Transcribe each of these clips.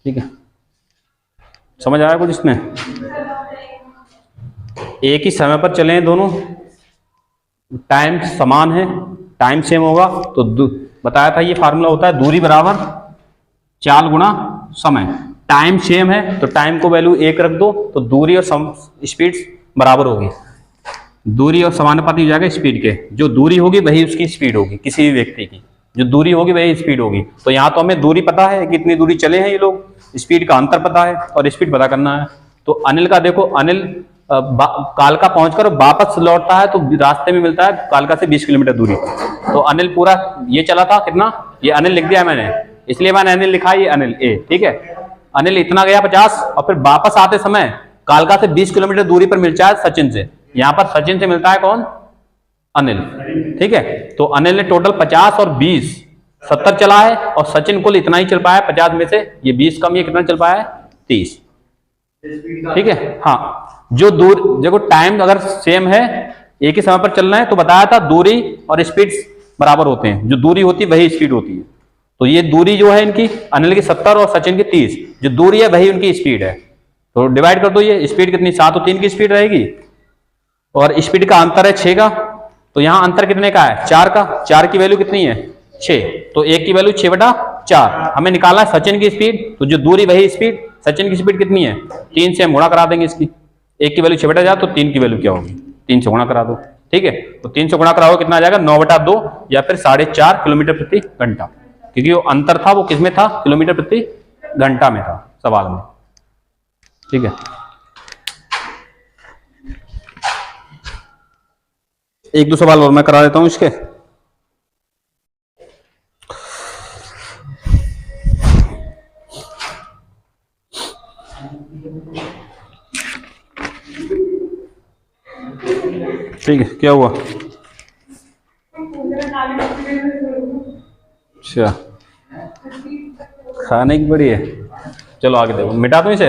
ठीक है, समझ आया कुछ इसमें? एक ही समय पर चले दोनों, टाइम समान है, टाइम सेम होगा तो बताया था ये फार्मूला होता है दूरी बराबर चाल गुणा समय। टाइम सेम है तो टाइम को वैल्यू 1 रख दो तो दूरी और स्पीड बराबर होगी। दूरी और समानुपाती हो जाएगा स्पीड के, जो दूरी होगी वही उसकी स्पीड होगी, किसी भी व्यक्ति की जो दूरी होगी वही स्पीड होगी। तो यहाँ तो हमें दूरी पता है कितनी दूरी चले हैं ये लोग, स्पीड का अंतर पता है और स्पीड पता करना है। तो अनिल का देखो, अनिल कालका पहुंचकर वापस लौटता है तो रास्ते में मिलता है कालका से 20 किलोमीटर दूरी। तो अनिल पूरा ये चला था कितना, ये अनिल लिख दिया मैंने, इसलिए मैंने अनिल लिखा, ये अनिल ए, ठीक है। अनिल इतना गया 50 और फिर वापस आते समय कालका से 20 किलोमीटर दूरी पर मिलता है सचिन से। यहाँ पर सचिन से मिलता है कौन, अनिल, ठीक है। तो अनिल ने टोटल 50 और 20 70 चला है और सचिन कुल इतना ही चल पाया 50 में से, ये 20 कम, ये कितना चल पाया है 30, ठीक है। हाँ, जो दूर देखो टाइम अगर सेम है, एक ही समय पर चलना है तो बताया था दूरी और स्पीड बराबर होते हैं, जो दूरी होती है वही स्पीड होती है। तो ये दूरी जो है इनकी, अनिल की 70 और सचिन की 30, जो दूरी है वही उनकी स्पीड है। तो डिवाइड कर दो, ये स्पीड कितनी 7 और 3 की स्पीड रहेगी और स्पीड का अंतर है 6 का। तो यहाँ अंतर कितने का है 4 का, 4 की वैल्यू कितनी है 6, तो 1 की वैल्यू 6/4। हमें निकालना है सचिन की स्पीड, तो जो दूरी वही स्पीड, सचिन की स्पीड कितनी है 3 से हम गुणा करा देंगे इसकी, 1 की वैल्यू 6/4 तो 3 की वैल्यू क्या होगी 3 से गुणा करा दो, ठीक है। तो 3 से गुणा कराओ कितना आ जाएगा 9/2 या फिर 4.5 किलोमीटर प्रति घंटा, क्योंकि वो अंतर था वो किसमें था, किलोमीटर प्रति घंटा में था सवाल में, ठीक है। एक दो सवाल और मैं करा देता हूं इसके। ठीक है, क्या हुआ? अच्छा, खाने की बड़ी है, चलो आगे देखो, मिटा दो इसे,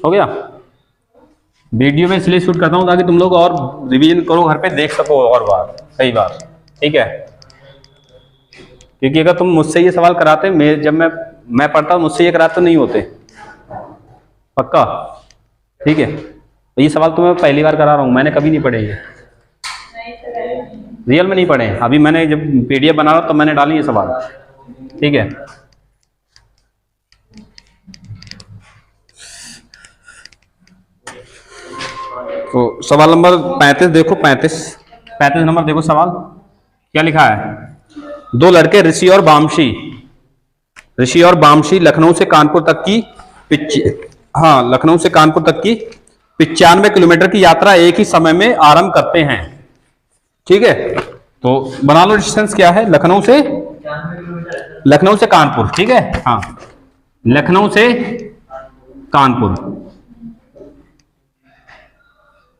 हो गया। वीडियो में इसलिए शूट करता हूँ ताकि तुम लोग और रिवीजन करो, घर पे देख सको और बार कई बार, ठीक है। क्योंकि अगर तुम मुझसे ये सवाल कराते, जब मैं पढ़ता हूँ मुझसे ये कराते नहीं होते, पक्का, ठीक है। तो ये सवाल तो मैं पहली बार करा रहा हूँ, मैंने कभी नहीं पढ़े ये, रियल में नहीं पढ़े। अभी मैंने जब पीडीएफ बना रहा हूँ तो मैंने डाली ये सवाल, ठीक है। तो सवाल नंबर 35 देखो, 35 नंबर देखो सवाल क्या लिखा है। दो लड़के ऋषि और बामशी लखनऊ से कानपुर तक की लखनऊ से कानपुर तक की 95 किलोमीटर की यात्रा एक ही समय में आरंभ करते हैं, ठीक है। तो बना लो डिस्टेंस क्या है, लखनऊ से कानपुर, ठीक है। हाँ, लखनऊ से कानपुर,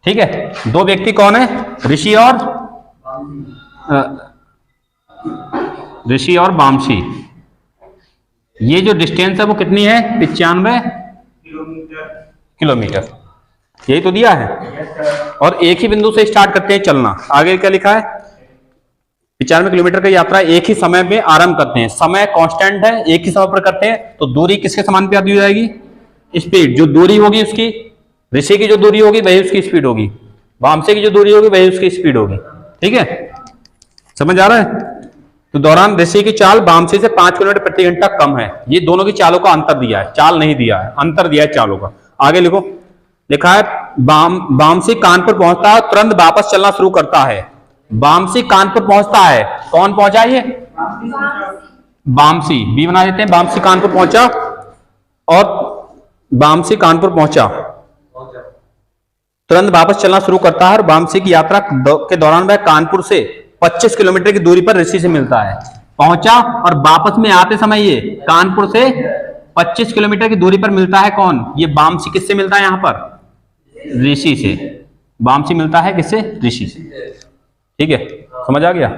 ठीक है। दो व्यक्ति कौन है, ऋषि और बामशी। ये जो डिस्टेंस है वो कितनी है 95 किलोमीटर, यही तो दिया है। और एक ही बिंदु से स्टार्ट करते हैं चलना, आगे क्या लिखा है 95 किलोमीटर की यात्रा एक ही समय में आरंभ करते हैं, समय कांस्टेंट है, एक ही समय पर करते हैं। तो दूरी किसके समान दी हो जाएगी, स्पीड, जो दूरी होगी उसकी, ऋषि की जो दूरी होगी वही उसकी स्पीड होगी, बामशी की जो दूरी होगी वही उसकी स्पीड होगी, ठीक है। समझ आ रहा है। तो दौरान ऋषि की चाल बामशी से 5 किलोमीटर प्रति घंटा कम है। ये दोनों की चालों का अंतर दिया है, चाल नहीं दिया है, अंतर दिया है चालों का। आगे लिखो, लिखा है बामशी कानपुर पहुंचता है, तुरंत वापस चलना शुरू करता है। बामशी कानपुर पहुंचता है, कौन पहुंचा, ये बामशी, बी बना देते हैं, बामशी कानपुर पहुंचा, और बामशी कानपुर पहुंचा, तुरंत वापस चलना शुरू करता है। और बामशी की यात्रा के दौरान वह कानपुर से 25 किलोमीटर की दूरी पर ऋषि से मिलता है। पहुंचा और वापस में आते समय ये कानपुर से 25 किलोमीटर की दूरी पर मिलता है, कौन, ये बामशी किससे मिलता है, यहां पर ऋषि से, बामशी मिलता है किससे, ऋषि से, ठीक है। समझ आ गया।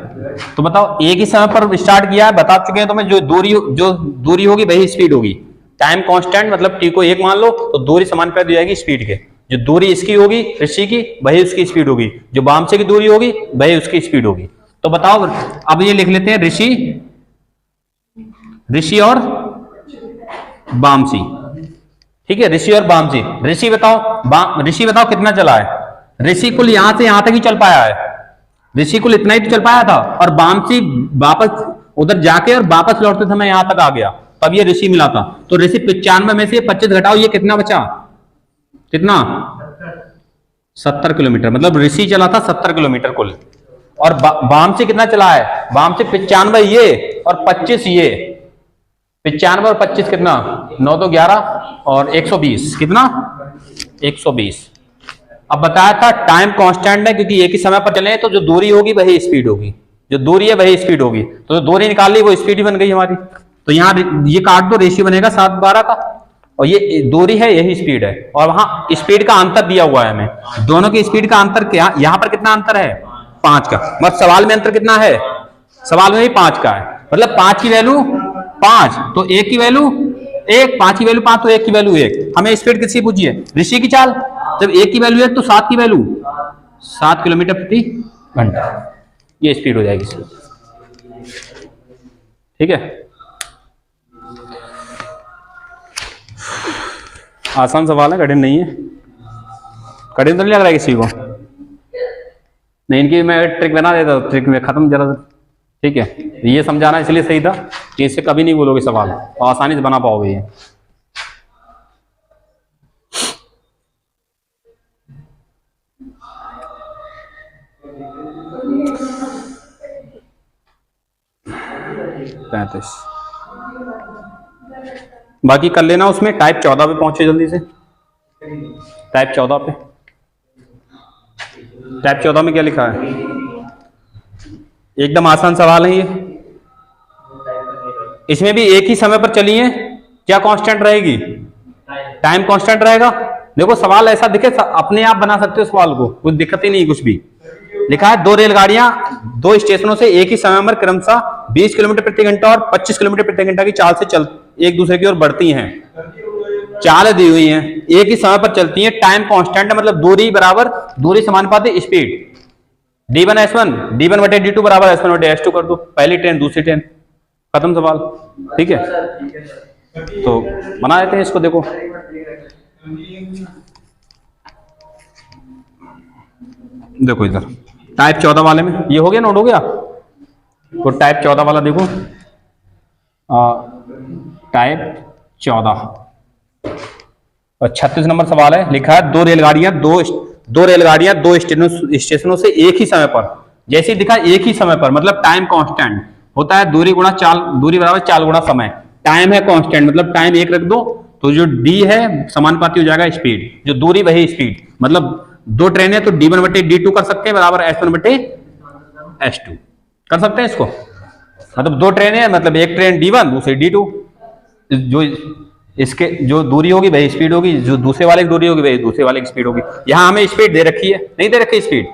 तो बताओ, एक ही समय पर स्टार्ट किया है, बता चुके हैं तुम्हें, जो दूरी होगी वही स्पीड होगी। टाइम कांस्टेंट मतलब टी को 1 मान लो तो दूरी समान कर दी जाएगी स्पीड के, जो दूरी इसकी होगी ऋषि की वही उसकी स्पीड होगी, जो बामशी की दूरी होगी वही उसकी स्पीड होगी। तो बताओ, अब ये लिख लेते हैं ऋषि और वामसी, ठीक है, ऋषि और वामसी। ऋषि बताओ, ऋषि बताओ कितना चला है? ऋषि कुल यहां से यहां तक ही चल पाया है, ऋषि कुल इतना ही तो चल पाया था, और वामसी वापस उधर जाके और वापस लौटते समय यहां तक आ गया, तब ये ऋषि मिला था। तो ऋषि 95 में से 25 घटाओ, ये कितना बचा? कितना? 70 किलोमीटर, मतलब ऋषि चला था 70 किलोमीटर कुल। और वामसी कितना चला है? वामसी 95 ये और 25 ये, 95 और 25 कितना? 9 तो 11 और 120, कितना? 120। अब बताया था टाइम कांस्टेंट है, क्योंकि एक ही समय पर चले तो जो दूरी होगी वही स्पीड होगी, जो दूरी है वही स्पीड होगी। तो जो दूरी निकाल ली वो स्पीड ही बन गई हमारी। तो यहाँ ये काट दो, रेशियो बनेगा 7/12 का, और ये दूरी है यही स्पीड है, और वहां स्पीड का अंतर दिया हुआ है हमें, दोनों की स्पीड का अंतर क्या, यहाँ पर कितना अंतर है? 5 का। मतलब सवाल में अंतर कितना है? सवाल में भी 5 का है, मतलब 5 की वैल्यू 5 तो 1 की वैल्यू 1, 5 की वैल्यू 5 तो 1 की वैल्यू 1। हमें स्पीड किसकी पूछी है? ऋषि की चाल। जब 1 की वैल्यू 1 तो 7 की वैल्यू 7 किलोमीटर प्रति घंटा, ये स्पीड हो जाएगी इसकी। ठीक है, आसान सवाल है, कठिन नहीं है। कठिन तो नहीं लग रहा है किसी को? नहीं, इनकी मैं ट्रिक बना देता हूँ, ट्रिक में खत्म जरा। ठीक है, ये समझाना इसलिए सही था कि इससे कभी नहीं बोलोगे सवाल, और आसानी से बना पाओगे ये। बाकी कर लेना उसमें। टाइप 14 पे पहुंचे जल्दी से। टाइप 14 पे, टाइप 14 में क्या लिखा है? एकदम आसान सवाल है ये। इसमें भी एक ही समय पर चली है, क्या कांस्टेंट रहेगी? टाइम कांस्टेंट रहेगा। देखो सवाल ऐसा दिखे, अपने आप बना सकते हो सवाल को, कुछ दिक्कत ही नहीं कुछ भी। लिखा है 2 रेलगाड़ियां 2 स्टेशनों से एक ही समय पर क्रमशः 20 किलोमीटर प्रति घंटा और 25 किलोमीटर प्रति घंटा की चाल से चल एक दूसरे की ओर बढ़ती हैं। चाल दी हुई हैं, एक ही समय पर चलती हैं, टाइम कांस्टेंट है, मतलब दूरी बराबर दूरी समानुपाती स्पीड। D1 S1 D1 बटे D2 बराबर S1 बटे S2 कर दो, पहली ट्रेन दूसरी ट्रेन, खत्म सवाल। ठीक है, तो बना देते हैं इसको। देखो देखो इधर टाइप 14 वाले में ये हो गया, नोट हो गया। तो टाइप 14 वाला देखो, टाइप 14 और 36 नंबर सवाल है। लिखा है 2 रेलगाड़ियां 2 स्टेशनों से एक ही समय पर, जैसे दिखा एक ही समय पर, मतलब टाइम कांस्टेंट होता है दूरी गुणा चाल, दूरी बराबर चाल गुणा समय। टाइम है कांस्टेंट, मतलब टाइम 1 रख दो तो जो डी है समानुपाती हो जाएगा स्पीड, जो दूरी वही स्पीड। मतलब 2 ट्रेन है तो D1 बटे D2 कर सकते हैं बराबर S1 बटे S2 कर सकते हैं इसको। मतलब 2 ट्रेन है, मतलब एक ट्रेन D1 दूसरी D2, जो इसके जो दूरी होगी वही स्पीड होगी, जो दूसरे वाले की दूरी होगी वही दूसरे वाले की स्पीड होगी। यहां हमें स्पीड दे रखी है, नहीं दे रखी स्पीड?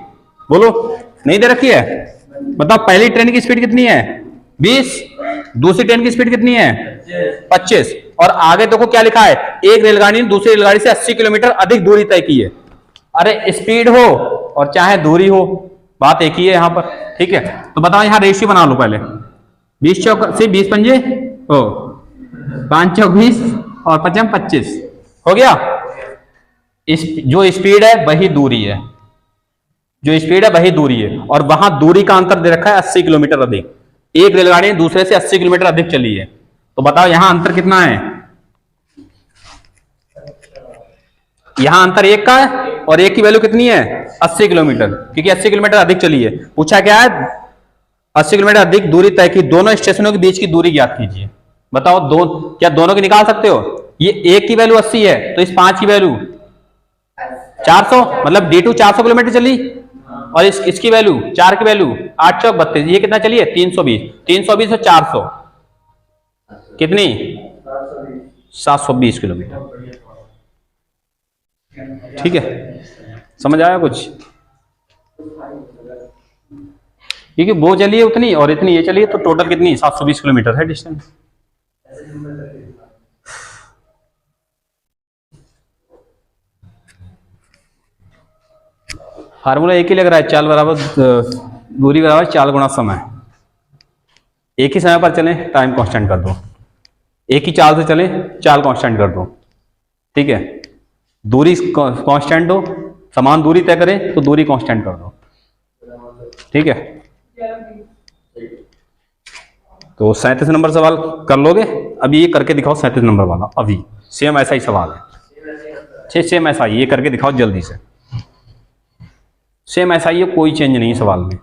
बोलो, नहीं दे रखी है? बताओ पहली ट्रेन की स्पीड कितनी है? 20। दूसरी ट्रेन की स्पीड कितनी है? 25। और आगे देखो क्या लिखा है, एक रेलगाड़ी ने दूसरी रेलगाड़ी से 80 किलोमीटर अधिक दूरी तय की है। अरे स्पीड हो और चाहे दूरी हो, बात एक ही है यहाँ पर। ठीक है, तो बताओ यहाँ रेशियो बना लो पहले। 20 चौक से 20 पंजे हो 5 चौक 20 और 5 25 हो गया। जो स्पीड है वही दूरी है, जो स्पीड है वही दूरी है, और वहां दूरी का अंतर दे रखा है 80 किलोमीटर अधिक। एक रेलगाड़ी दूसरे से 80 किलोमीटर अधिक चली है, तो बताओ यहां अंतर कितना है? यहां अंतर 1 का है, और 1 की वैल्यू कितनी है? 80 किलोमीटर, क्योंकि 80 किलोमीटर अधिक चली है। पूछा क्या है? 80 किलोमीटर अधिक दूरी तय की, दोनों स्टेशनों के बीच की दूरी ज्ञात कीजिए। बताओ क्या दोनों की निकाल सकते हो? ये 1 की वैल्यू 80 है तो इस 5 की वैल्यू 400, मतलब D2 400 किलोमीटर चली, और इसकी वैल्यू 4 की वैल्यू 8 चौक 32, ये कितना चली है? 320। 320 और 400 कितनी? 720 किलोमीटर। ठीक है, समझ आया कुछ? क्योंकि वो चली है उतनी और इतनी ये चली है, तो टोटल कितनी? 720 किलोमीटर है डिस्टेंस। फार्मूला एक ही लग रहा है, चाल बराबर दूरी बराबर चाल गुणा समय। एक ही समय पर चलें, टाइम कांस्टेंट कर दो। एक ही चाल से चले, चाल कांस्टेंट कर दो, ठीक है। दूरी कांस्टेंट हो, समान दूरी तय करें तो दूरी कांस्टेंट कर दो, ठीक है। तो 37 नंबर सवाल कर लोगे। अभी ये करके दिखाओ 37 नंबर वाला, अभी सेम ऐसा ही सवाल है, सेम ऐसा ही, ये करके दिखाओ जल्दी से। सेम ऐसा ही है, कोई चेंज नहीं है सवाल में।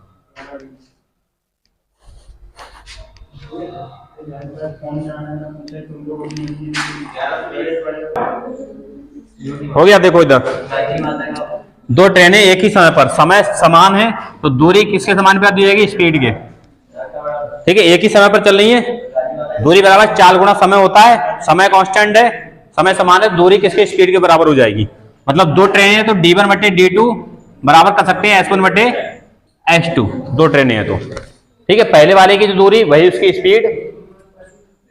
हो गया, देखो इधर दो ट्रेनें एक ही समय पर, समय समान है तो दूरी किसके समानुपाती दी जाएगी? स्पीड के, ठीक है। एक ही समय पर चल रही है, दूरी बराबर 4 गुना समय होता है, समय कांस्टेंट है, समय समान है, दूरी किसके? स्पीड के बराबर हो जाएगी। मतलब दो ट्रेनें हैं तो d1 बटे d2 बराबर कर सकते हैं s1 बटे s2, दो ट्रेनें हैं तो, ठीक है। पहले वाले की जो दूरी वही उसकी स्पीड,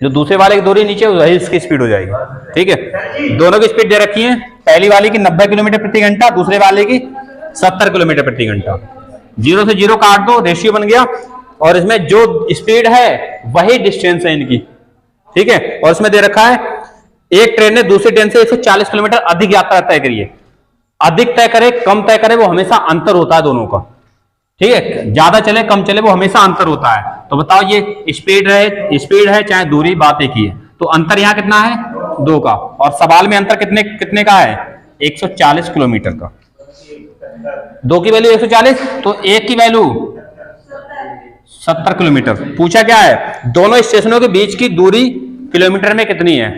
जो दूसरे वाले की दूरी नीचे वही उसकी स्पीड हो जाएगी, ठीक है। दोनों की स्पीड दे रखी है, पहली वाले की 90 किलोमीटर प्रति घंटा, दूसरे वाले की 70 किलोमीटर प्रति घंटा। 0 से 0 काट दो, रेशियो बन गया, और इसमें जो स्पीड है वही डिस्टेंस है इनकी, ठीक है। और इसमें दे रखा है एक ट्रेन ने दूसरी ट्रेन से 140 किलोमीटर अधिक यात्रा तय करी है। अधिक तय करे कम तय करे वो हमेशा अंतर होता है दोनों का, ठीक है। ज्यादा चले कम चले वो हमेशा अंतर होता है। तो बताओ ये स्पीड है चाहे दूरी, बात एक ही है। तो अंतर यहाँ कितना है? 2 का, और सवाल में अंतर कितने का है? 140 किलोमीटर का। 2 की वैल्यू 140, तो 1 की वैल्यू 70 किलोमीटर। पूछा क्या है? दोनों स्टेशनों के बीच की दूरी किलोमीटर में कितनी है?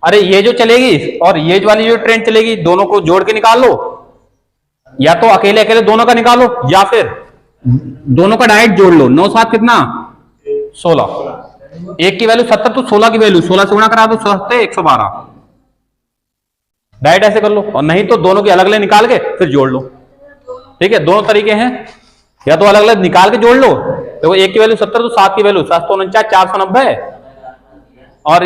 अरे ये जो चलेगी और ये वाली जो ट्रेन चलेगी, दोनों को जोड़ के निकाल लो, या तो अकेले अकेले दोनों का निकालो, या फिर दोनों का डायरेक्ट जोड़ लो। 9 7 कितना? 16। 1 की वैल्यू 70 तो 16 की वैल्यू 16 से गुणा करा दो, 112। डायरेक्ट ऐसे कर लो, और नहीं तो दोनों की अलग अलग निकाल के फिर जोड़ लो, ठीक है। दोनों तरीके हैं, या तो अलग अलग निकाल के जोड़ लो। देखो 1 की वैल्यू 70 तो 7 की वैल्यू 749 490, और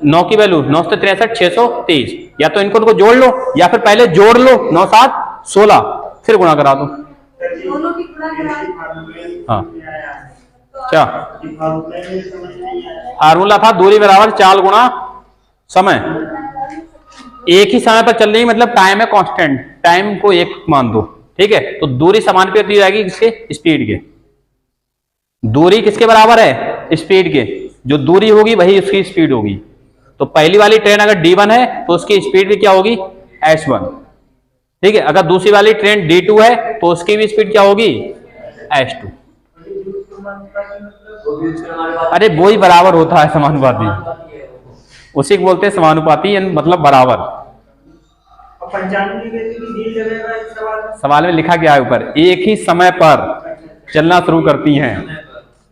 9 की वैल्यू 9 से 63 623। या तो इनको जोड़ लो, या फिर पहले जोड़ लो 9 7 16 फिर गुणा करा दो। हाँ क्या फार्मूला था? दूरी बराबर 4 गुना समय। एक ही समय पर चल रही, मतलब टाइम है कांस्टेंट, टाइम को 1 मान दो, ठीक है। तो दूरी समानुपाती दी जाएगी किसके? स्पीड के। दूरी किसके बराबर है? स्पीड के। जो दूरी होगी वही उसकी स्पीड होगी। तो पहली वाली ट्रेन अगर d1 है तो उसकी स्पीड भी क्या होगी? s1, ठीक है। अगर दूसरी वाली ट्रेन d2 है तो उसकी भी स्पीड क्या होगी? s2। अरे वो ही बराबर होता है समानुपाती, उसी को बोलते हैं समानुपाती, मतलब बराबर। सवाल में लिखा गया है ऊपर, एक ही समय पर चलना शुरू करती हैं।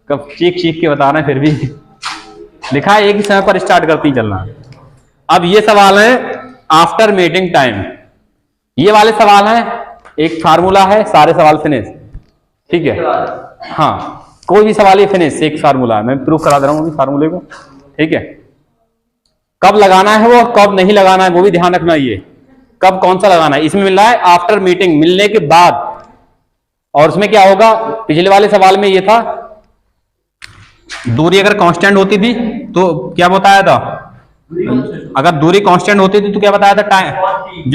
कब चीख चीख के बता रहे हैं, फिर भी लिखा है एक ही समय पर स्टार्ट करती चलना। अब ये सवाल है आफ्टर मीटिंग टाइम, ये वाले सवाल हैं, एक फार्मूला है, सारे सवाल फिनिश, ठीक है। हाँ कोई भी सवाल ही फिनिश, एक फार्मूला है, मैं प्रूफ करा दे रहा हूँ फार्मूले को, ठीक है। कब लगाना है वो, कब नहीं लगाना है वो भी ध्यान रखना। ये कब कौन सा लगाना है, इसमें मिल रहा है आफ्टर मीटिंग, मिलने के बाद। और उसमें क्या होगा? पिछले वाले सवाल में ये था दूरी अगर कांस्टेंट होती थी तो क्या बताया था? अगर दूरी कांस्टेंट होती थी तो क्या बताया था? टाइम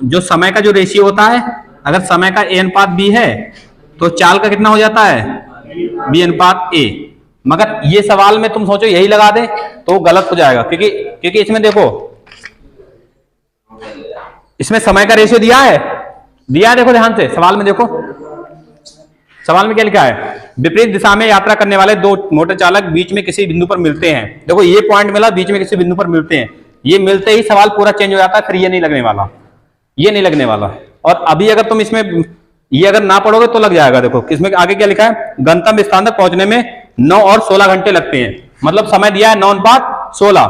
जो समय का जो रेशियो होता है, अगर समय का a अनुपात b है तो चाल का कितना हो जाता है? b अनुपात a। मगर ये सवाल में तुम सोचो यही लगा दे तो गलत हो जाएगा, क्योंकि इसमें देखो, इसमें समय का रेशियो दिया है, देखो ध्यान से सवाल में देखो। सवाल में क्या लिखा है? विपरीत दिशा में यात्रा करने वाले दो मोटर चालक बीच में किसी बिंदु पर मिलते हैं। देखो ये पॉइंट मिला, बीच में किसी बिंदु पर मिलते हैं, ये मिलते ही सवाल पूरा चेंज हो जाता है, फिर ये नहीं लगने वाला, ये नहीं लगने वाला। और अभी अगर तुम इसमें ये अगर ना पढ़ोगे तो लग जाएगा। देखो इसमें आगे क्या लिखा है? गंतव्य स्थान तक पहुंचने में 9 और 16 घंटे लगते हैं, मतलब समय दिया है 9 अनुपात 16,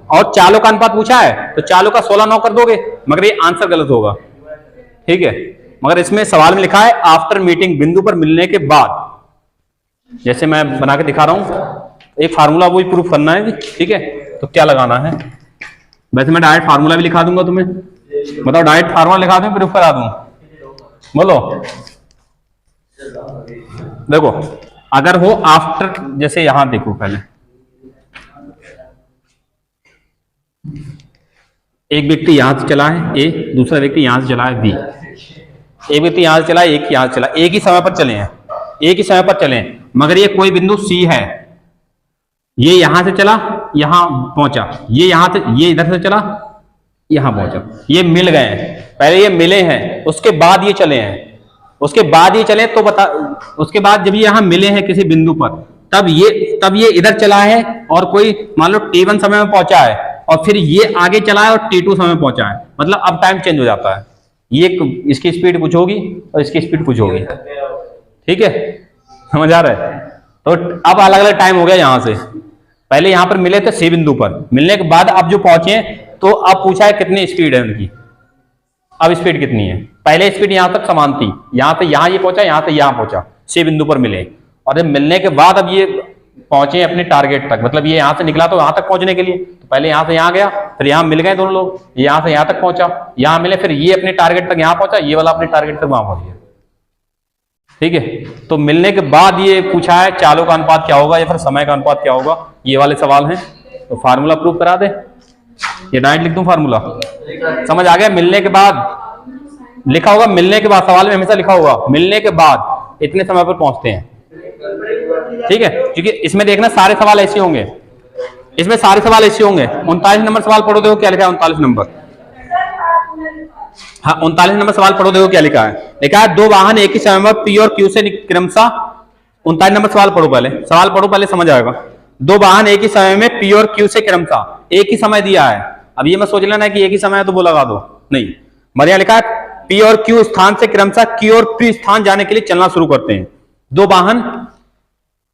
और चालों का अनुपात पूछा है तो चालों का 16 9 कर दोगे, मगर ये आंसर गलत होगा, ठीक है। मगर इसमें सवाल में लिखा है आफ्टर मीटिंग, बिंदु पर मिलने के बाद। जैसे मैं बना के दिखा रहा हूं, एक फार्मूला वो ही प्रूफ करना है, ठीक है। तो क्या लगाना है? वैसे मैं डायरेक्ट फार्मूला भी लिखा दूंगा तुम्हें, बताओ डायरेक्ट फार्मूला लिखा दूं, प्रूफ करा दूं? बोलो। देखो अगर हो आफ्टर, जैसे यहां देखो पहले एक व्यक्ति यहां से चला है ए, दूसरा व्यक्ति यहां से चला है बी। एक व्यक्ति यहां से चला है, एक यहां से चला, एक ही समय पर चले हैं, एक ही समय पर चले हैं, मगर ये कोई बिंदु सी है, ये यहां से चला यहां पहुंचा, ये यहां से, ये इधर से चला यहां पहुंचा, ये मिल गए हैं, पहले ये मिले हैं, उसके बाद ये चले हैं, उसके बाद ये चले तो बता, उसके बाद जब ये यहां मिले हैं किसी बिंदु पर, तब ये इधर चला है और कोई मान लो T1 समय में पहुंचा है और फिर ये आगे चला है और T2 समय में पहुंचा है, मतलब अब टाइम चेंज हो जाता है, ये इसकी स्पीड कुछ होगी और इसकी स्पीड कुछ होगी, ठीक है, समझ आ रहा है। तो अब अलग अलग टाइम हो गया, यहां से पहले यहां पर मिले थे सी बिंदु पर, मिलने के बाद अब जो पहुंचे तो अब पूछा है कितनी स्पीड है उनकी, अब स्पीड कितनी है, पहले स्पीड यहां तक समान थी, यहां से यहां ये पहुंचा, यहां से यहां पहुंचा, सी बिंदु पर मिले, और जब मिलने के बाद अब ये पहुंचे अपने टारगेट तक, मतलब ये यहां से निकला तो यहां तक पहुंचने के लिए, तो पहले यहां से यहां गया, फिर यहां मिल गए दोनों लोग, यहां से यहां तक पहुंचा, यहां मिले, फिर ये अपने टारगेट तक यहां पहुंचा, ये वाला अपने टारगेट तक वहां पहुंच गया, ठीक है। तो मिलने के बाद ये पूछा है चालों का अनुपात क्या होगा या फिर समय का अनुपात क्या होगा, ये वाले सवाल हैं, तो फार्मूला प्रूव करा दे, ये डायरेक्ट लिख दूं फार्मूला, समझ आ गया। मिलने के बाद लिखा होगा, मिलने के बाद, सवाल में हमेशा लिखा होगा मिलने के बाद इतने समय पर पहुंचते हैं, ठीक है, क्योंकि इसमें देखना सारे सवाल ऐसे होंगे, इसमें सारे सवाल ऐसे होंगे। 39 नंबर सवाल पढ़ो, देखो क्या लिखा है 39 नंबर, हाँ 39 नंबर सवाल पढ़ो, देखो क्या लिखा है, लिखा है दो वाहन एक ही समय में पी और क्यू से क्रमशः, 39 नंबर सवाल पढ़ो, पहले सवाल पढ़ो, पहले समझ आएगा। दो वाहन एक ही समय में पी और क्यू से क्रमशः, एक ही समय दिया है, अब ये मत सोच लेना कि एक ही समय है तो वो लगा दो, नहीं, मगर यहां लिखा है पी और क्यू स्थान से क्रमशः क्यू और पी स्थान जाने के लिए चलना शुरू करते हैं। दो वाहन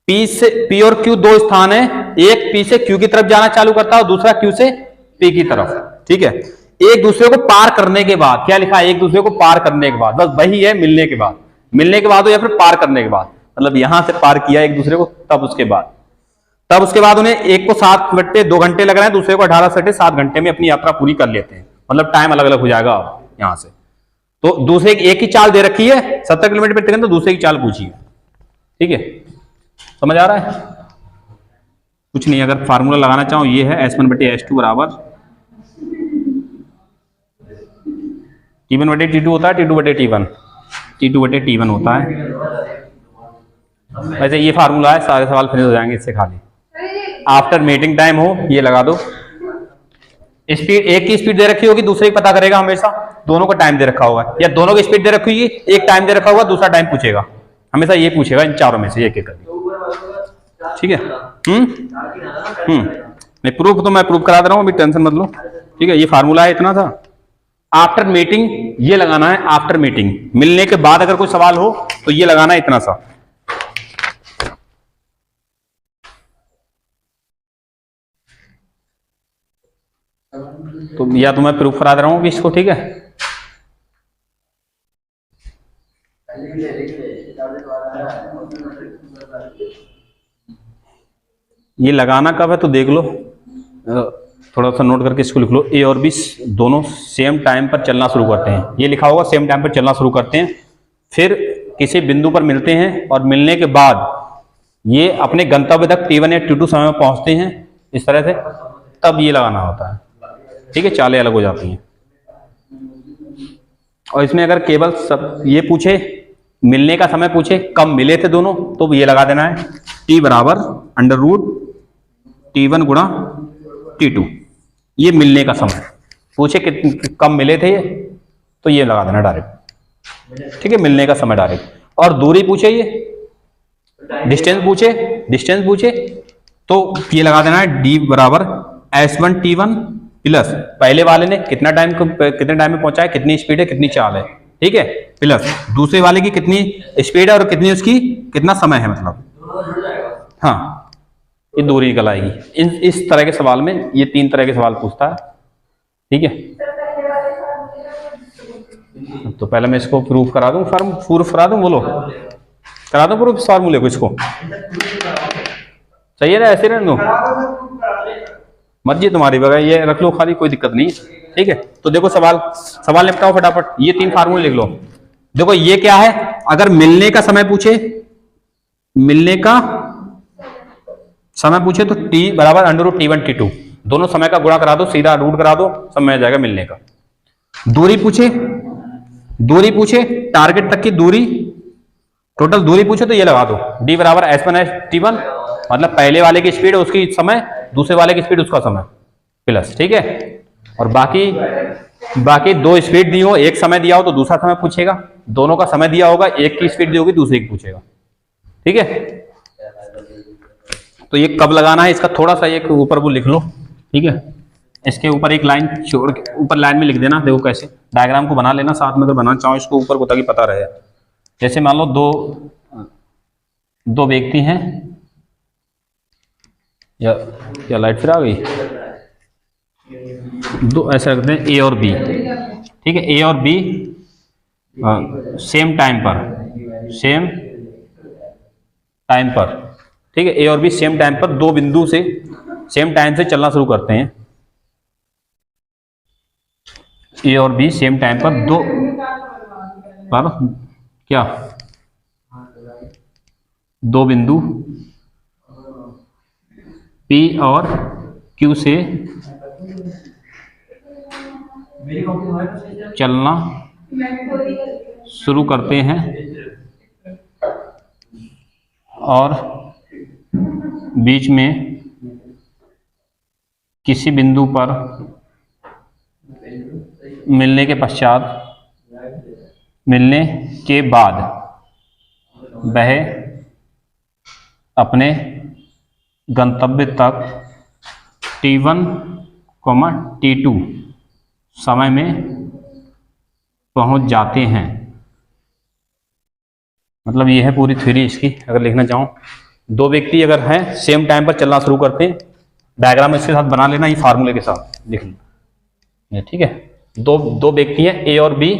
पी और क्यू दो स्थान है, एक पी से क्यू की तरफ जाना चालू करता है और दूसरा क्यू से पी की तरफ, ठीक है। एक दूसरे को पार करने के बाद, क्या लिखा है, एक दूसरे को पार करने के बाद, बस वही है मिलने के बाद, मिलने के बाद हो या फिर पार करने के बाद, मतलब यहां से पार किया एक दूसरे को, तब उसके बाद उन्हें एक को 7/2 घंटे लग रहे हैं, दूसरे को 18/7 घंटे में अपनी यात्रा पूरी कर लेते हैं, मतलब टाइम अलग अलग हो जाएगा अब यहां से। तो दूसरे एक ही चाल दे रखी है 70 किलोमीटर प्रति घंटा, तो दूसरे की चाल पूछिए, ठीक है, समझ आ रहा है। कुछ नहीं, अगर फार्मूला लगाना चाहो ये है S1/S2 बराबर T1/T2 होता है, T2/T1, T2/T1 होता है। वैसे ये फार्मूला है, सारे सवाल फिनिश हो जाएंगे इससे खाली। आफ्टर मीटिंग टाइम हो ये लगा दो, स्पीड एक की स्पीड दे रखी होगी, दूसरे की पता करेगा हमेशा, दोनों का टाइम दे रखा होगा, या दोनों की स्पीड दे रखी होगी, एक टाइम दे रखा होगा, दूसरा टाइम पूछेगा, हमेशा ये पूछेगा इन चारों में से एक एक करके, ठीक है। नहीं प्रूफ तो मैं प्रूफ करा दे रहा हूं, अभी टेंशन मत लो, ठीक है। ये फार्मूला है, इतना था। आफ्टर मीटिंग ये लगाना है, आफ्टर मीटिंग, मिलने के बाद अगर कोई सवाल हो तो ये लगाना है इतना सा, तो या तो मैं प्रूफ करा दे रहा हूं इसको, ठीक है। ये लगाना कब है तो देख लो, थोड़ा सा नोट करके इसको लिख लो। ए और बी दोनों सेम टाइम पर चलना शुरू करते हैं, ये लिखा होगा सेम टाइम पर चलना शुरू करते हैं, फिर किसी बिंदु पर मिलते हैं और मिलने के बाद ये अपने गंतव्य तक T1 या T2 समय में पहुंचते हैं, इस तरह से, तब ये लगाना होता है, ठीक है। चालें अलग हो जाती हैं। और इसमें अगर केवल सब ये पूछे, मिलने का समय पूछे, कब मिले थे दोनों, तो ये लगा देना है T बराबर √T1 गुणा T2, ये मिलने का समय पूछे कब मिले थे ये, तो ये लगा देना डायरेक्ट, ठीक है, मिलने का समय डायरेक्ट। और दूरी पूछे, ये डिस्टेंस पूछे तो ये लगा देना है D बराबर S1T1 प्लस पहले वाले ने कितने टाइम में पहुंचा है, कितनी स्पीड है, कितनी चाल है, ठीक है, प्लस दूसरे वाले की कितनी स्पीड है और कितनी उसकी कितना समय है, मतलब हाँ, ये दूरी निकल आएगी। इस तरह के सवाल में ये 3 तरह के सवाल पूछता है, ठीक है। तो पहले मैं इसको प्रूफ करा दूं, प्रूफ करा दूं, बोलो करा दो प्रूफ फार्मूले को, इसको सही है ना, ऐसे रहने दो, मर्जी तुम्हारी बगैर, ये रख लो खाली, कोई दिक्कत नहीं, ठीक है। तो देखो सवाल निपटाओ फटाफट, ये 3 फार्मूले लिख लो। देखो ये क्या है, अगर मिलने का समय पूछे, मिलने का समय पूछे तो T बराबर √T1 T2, दोनों समय का गुणा करा दो, सीधा रूट करा दो, सब मिल जाएगा मिलने का। दूरी पूछे टारगेट तक की दूरी, टोटल दूरी पूछे तो ये लगा दो d बराबर s1/t1, मतलब पहले वाले की स्पीड उसकी समय, दूसरे वाले की स्पीड उसका समय प्लस, ठीक है। और बाकी दो स्पीड दी हो, एक समय दिया हो तो दूसरा समय पूछेगा, दोनों का समय दिया होगा, एक की स्पीड दी होगी दूसरे की पूछेगा, ठीक है। तो ये कब लगाना है इसका थोड़ा सा एक ऊपर वो लिख लो, ठीक है। इसके ऊपर एक लाइन छोड़ के ऊपर लाइन में लिख देना, देखो कैसे डायग्राम को बना लेना साथ में, अगर बनाना चाहो इसको ऊपर को ताकि पता रहे। जैसे मान लो दो व्यक्ति हैं, या लाइट फिर आ गई, दो ऐसे रखते हैं ए और बी, ठीक है। ए और बी सेम टाइम पर, ठीक है। ए और बी सेम टाइम पर दो बिंदु से सेम टाइम से चलना शुरू करते हैं। ए और बी सेम टाइम पर दो बिंदु P और Q से चलना शुरू करते हैं और बीच में किसी बिंदु पर मिलने के बाद वह अपने गंतव्य तक T1, T2 समय में पहुंच जाते हैं। मतलब ये है पूरी थ्योरी इसकी। अगर लिखना चाहूँ, दो व्यक्ति अगर हैं सेम टाइम पर चलना शुरू करते हैं, डायग्राम इसके साथ बना लेना, ये फार्मूले के साथ लिख लेना, ठीक है। दो व्यक्ति हैं ए और बी,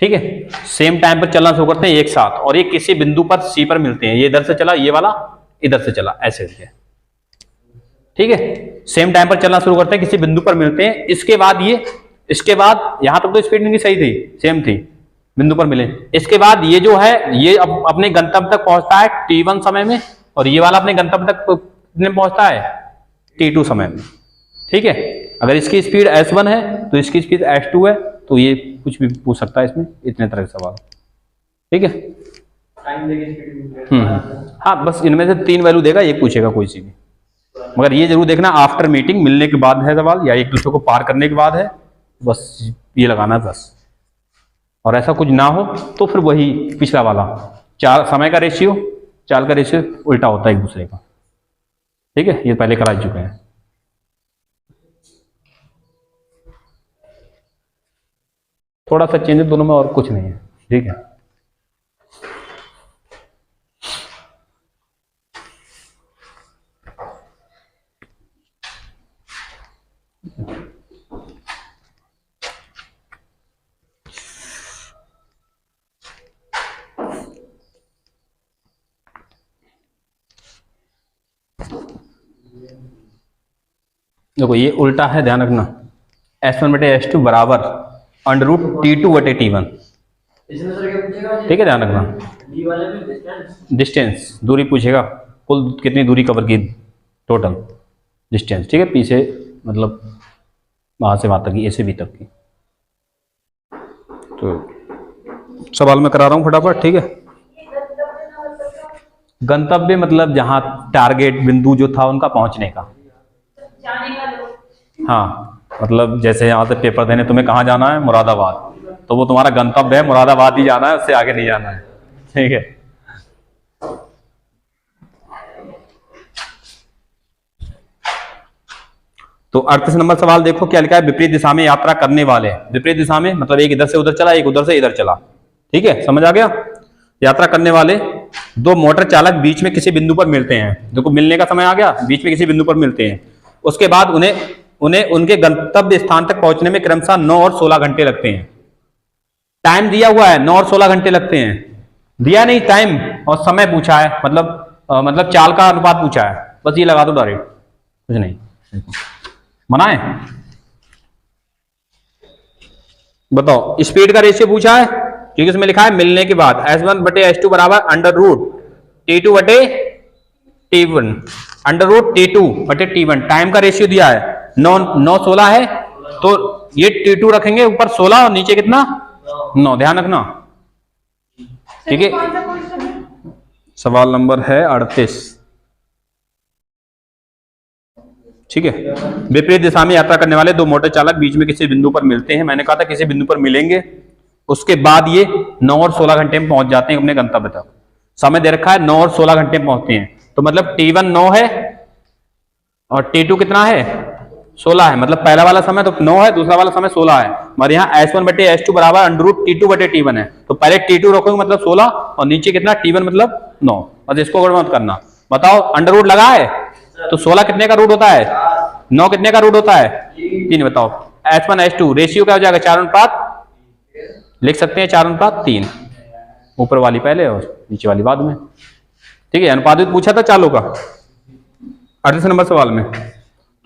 ठीक है, सेम टाइम पर चलना शुरू करते हैं एक साथ, और ये किसी बिंदु पर सी पर मिलते हैं। ये इधर से चला, ये वाला इधर से चला, ऐसे करके, ठीक है। सेम टाइम पर चलना शुरू करते हैं, किसी बिंदु पर मिलते हैं। इसके बाद यहां तक तो स्पीड इनकी सही थी, सेम थी, बिंदु पर मिले। इसके बाद ये जो है ये अब अपने गंतव्य तक पहुंचता है T1 समय में, और ये वाला अपने गंतव्य तक पहुंचता है T2 समय में, ठीक है। अगर इसकी स्पीड S1 है तो इसकी स्पीड S2 है, तो ये कुछ भी पूछ सकता है इसमें, इतने तरह के सवाल, ठीक है। हाँ, बस इनमें से 3 वैल्यू देगा, एक पूछेगा कोई सी भी। मगर ये जरूर देखना आफ्टर मीटिंग, मिलने के बाद है सवाल, या एक दूसरे को पार करने के बाद है, बस ये लगाना है बस। और ऐसा कुछ ना हो तो फिर वही पिछला वाला चाल का रेशियो उल्टा होता है एक दूसरे का, ठीक है। ये पहले करा चुके हैं। थोड़ा सा चेंज है दोनों में, और कुछ नहीं है, ठीक है। देखो ये उल्टा है, ध्यान रखना। S1/S2 बराबर √T2/T1, ठीक है, ध्यान रखना। डिस्टेंस, दूरी पूछेगा, कुल कितनी दूरी कवर की, टोटल डिस्टेंस, ठीक है। पी से मतलब वहां से वहां तक की, ए से बी तक की। तो सवाल मैं करा रहा हूं फटाफट, ठीक है। गंतव्य मतलब जहां टारगेट बिंदु जो था उनका पहुंचने का, हाँ, मतलब जैसे यहाँ से पेपर देने तुम्हें कहाँ जाना है, मुरादाबाद, तो वो तुम्हारा गंतव्य है, मुरादाबाद ही जाना है, उससे आगे नहीं जाना है, ठीक है। तो 38 नंबर सवाल देखो क्या लिखा है। विपरीत दिशा में यात्रा करने वाले, विपरीत दिशा में मतलब एक इधर से उधर चला, एक उधर से इधर चला, ठीक है, समझ आ गया। यात्रा करने वाले दो मोटर चालक बीच में किसी बिंदु पर मिलते हैं। देखो मिलने का समय आ गया, बीच में किसी बिंदु पर मिलते हैं। उसके बाद उन्हें उनके गंतव्य स्थान तक पहुंचने में क्रमशः 9 और 16 घंटे लगते हैं। टाइम दिया हुआ है, 9 और 16 घंटे लगते हैं, दिया नहीं टाइम और समय पूछा है, मतलब चाल का अनुपात पूछा है, बस ये लगा दो डायरेक्ट, कुछ नहीं। बनाए, बताओ स्पीड का रेशियो पूछा है, क्योंकि इसमें लिखा है मिलने के बाद S1/S2 बराबर √T2/T1। √T2/T1 टाइम का रेशियो दिया है 9 16 है, तो ये T2 रखेंगे ऊपर 16 और नीचे कितना 9, ध्यान रखना। ठीक है, सवाल नंबर है 38। ठीक है, विपरीत दिशा में यात्रा करने वाले दो मोटर चालक बीच में किसी बिंदु पर मिलते हैं। मैंने कहा था किसी बिंदु पर मिलेंगे, उसके बाद ये 9 और 16 घंटे में पहुंच जाते हैं अपने गंतव्य तक। समय दे रखा है 9 और 16 घंटे में पहुंचते हैं, तो मतलब T1 9 है और T2 कितना है 16 है, मतलब पहला वाला समय तो 9 है, दूसरा वाला समय 16 है। और यहाँ S1/S2 बराबर √T2/T1 है, तो पहले T2 रखोगे मतलब 16 और नीचे कितना T1 मतलब 9। बस इसको गड़बड़ मत करना। बताओ अंडर रूट लगा है तो 16 कितने का रूट होता है, 9 कितने का रूट होता है 3। बताओ S1/S2 रेशियो क्या हो जाएगा 4:5, लिख सकते हैं 4:3, ऊपर वाली पहले और नीचे वाली बाद में। ठीक है, अनुपात पूछा था चालों का 38 नंबर सवाल में।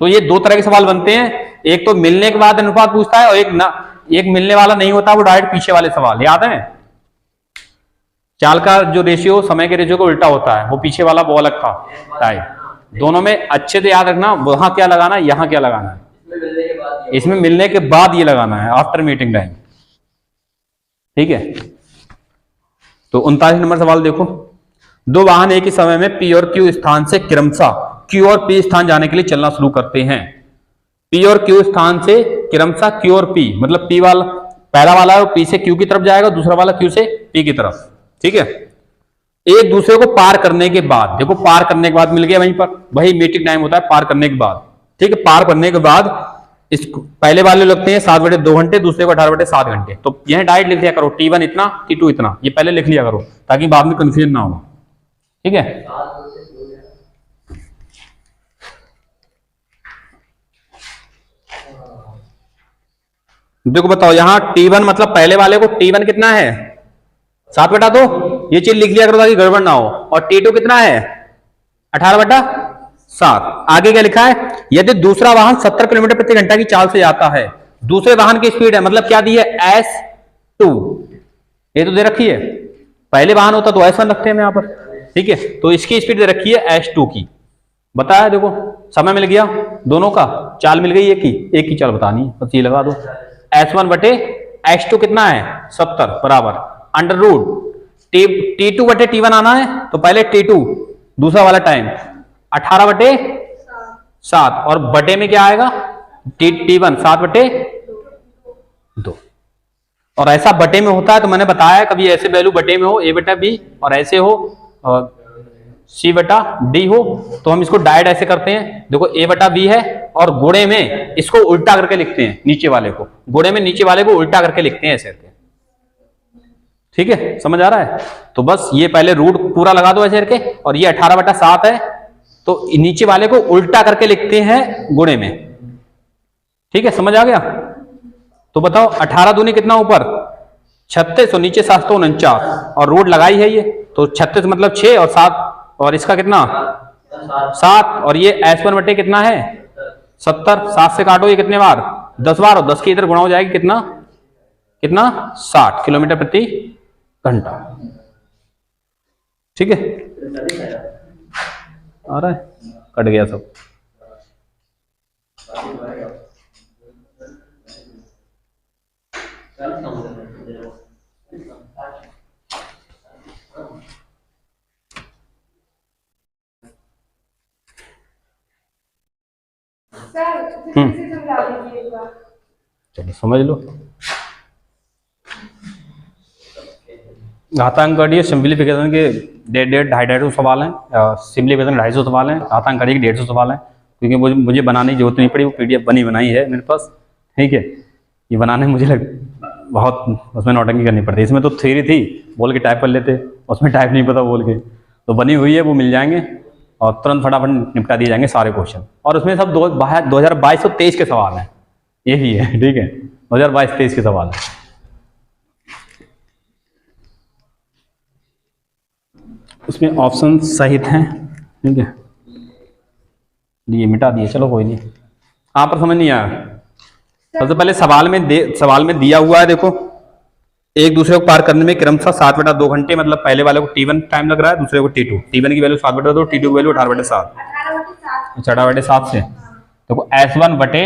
तो ये दो तरह के सवाल बनते हैं, एक तो मिलने के बाद अनुपात पूछता है और एक मिलने वाला नहीं होता, वो डायरेक्ट पीछे वाले सवाल। याद है चाल का जो रेशियो समय के रेशियो को उल्टा होता है, वो पीछे वाला वो अलग था टाइप। दोनों में अच्छे से याद रखना, वहां क्या लगाना है यहाँ क्या लगाना है, इसमें मिलने के बाद ये लगाना है आफ्टर मीटिंग टाइम। ठीक है, तो 39 नंबर सवाल देखो, दो वाहन एक ही समय में P और Q स्थान से क्रमशः Q और P स्थान जाने के लिए चलना शुरू करते हैं। P और Q स्थान से क्रमशः Q और P, मतलब P वाला पहला वाला है P से Q की तरफ जाएगा, दूसरा वाला Q से P की तरफ। ठीक है, एक दूसरे को पार करने के बाद, देखो पार करने के बाद मिल गया वहीं पर, वही मीटिंग टाइम होता है पार करने के बाद। ठीक है, पार करने के बाद इसको पहले वाले लगते हैं 7/2 घंटे, दूसरे को 18/7 घंटे। तो यह डायरेक्ट लिख लिया करो T1 इतना, T2 इतना, ये पहले लिख लिया करो ताकि बाद में कंफ्यूजन ना हो। ठीक है, देखो बताओ यहाँ T1 मतलब पहले वाले को T1 कितना है 7/2, ये चीज लिख लिया करो ताकि गड़बड़ ना हो। और T2 कितना है 18/7। आगे क्या लिखा है, यदि दूसरा वाहन 70 किलोमीटर प्रति घंटा की चाल से जाता है, दूसरे वाहन की स्पीड है, मतलब क्या दी है S2, ये तो दे रखी है, पहले वाहन होता तो S1 रखते हैं यहाँ पर। ठीक है, तो इसकी स्पीड दे रखी है S2 की, बताया देखो समय मिल गया दोनों का, चाल मिल गई एक ही चाल बतानी है, बस ये लगा दो। S1/S2 कितना है 70 बराबर अंडर रूट T2/T1 आना है, तो पहले T2 दूसरा वाला टाइम 18/7 और बटे में क्या आएगा T1 7/2। और ऐसा बटे में होता है तो मैंने बताया कभी ऐसे वैल्यू बटे में हो A/B और ऐसे हो C/D हो, तो हम इसको डायरेक्ट ऐसे करते हैं। देखो A/B है और गुणे में इसको उल्टा करके लिखते हैं, नीचे वाले को गुणे में नीचे वाले को उल्टा करके लिखते हैं ऐसे। ठीक है, समझ आ रहा है। तो बस ये पहले रूट पूरा लगा दो ऐसे करके, और ये 18/7 है तो नीचे वाले को उल्टा करके लिखते हैं गुणे में। ठीक है, समझ आ गया। तो बताओ 18 दूनी कितना ऊपर 36 और नीचे 749 और रूट लगाई है ये, तो 36 मतलब 6 और 7 और इसका कितना 7 और ये S1 कितना है 70, 7 से काटो ये कितने बार 10 बार और 10 की इधर गुणा हो जाएगी कितना 60 किलोमीटर प्रति घंटा। ठीक है, आ रहा है, कट गया सब। चलिए समझ लो। घातांक गणित सिंप्लीफिकेशन के 150 सवाल हैं, सिंप्लीफिकेशन 250 सवाल हैं, घातांक गणित के 150 सवाल हैं, क्योंकि मुझे बनाने की जरूरत नहीं पड़ी, वो PDF बनाई है मेरे पास। ठीक है, ये बनाने में मुझे बहुत उसमें नौटंकी करनी पड़ती है। इसमें तो थ्योरी थी, बोल के टाइप कर लेते, उसमें टाइप नहीं पता बोल के, तो बनी हुई है वो मिल जाएंगे और तुरंत फटाफट निपटा दिए जाएंगे सारे क्वेश्चन। और उसमें सब 2022 और 23 के सवाल हैं, ये भी है। ठीक है, 2022-23 के सवाल है। उसमें ऑप्शन सहित हैं। ठीक है, ये मिटा दिए, चलो कोई नहीं। आप पर समझ नहीं आया। सबसे पहले सवाल में दिया हुआ है, देखो एक दूसरे को पार करने में क्रमशः 7/2 घंटे, मतलब पहले वाले को T1 टाइम लग रहा है, दूसरे को T2। T1 की वैल्यू 7/2, T2 की वैल्यू 18/7। चढ़ा बटे 7 से। देखो S1 बटे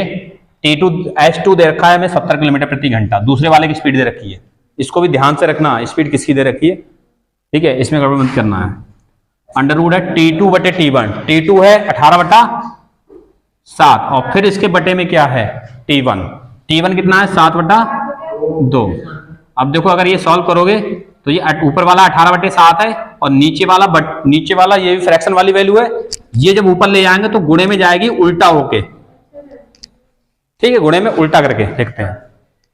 T2 S2 दे रखा है हमें 70 किलोमीटर प्रति घंटा, दूसरे वाले की स्पीड दे रखी है। इसको भी ध्यान से रखना, स्पीड किसकी दे रखी है, ठीक है, इसमें गड़बड़ मत करना है। अंडर रूट है T2 बटे T1, T2 है 18 बटा 7 और फिर इसके बटे में क्या है T1, T1 कितना है 7 बटा 2। अब देखो अगर ये सॉल्व करोगे तो ये ऊपर वाला 18 बटे 7 है और नीचे वाला ये भी फ्रैक्शन वाली वैल्यू है, ये जब ऊपर ले जाएंगे तो गुणे में जाएगी उल्टा होके, ठीक है, गुणे में उल्टा करके देखते हैं।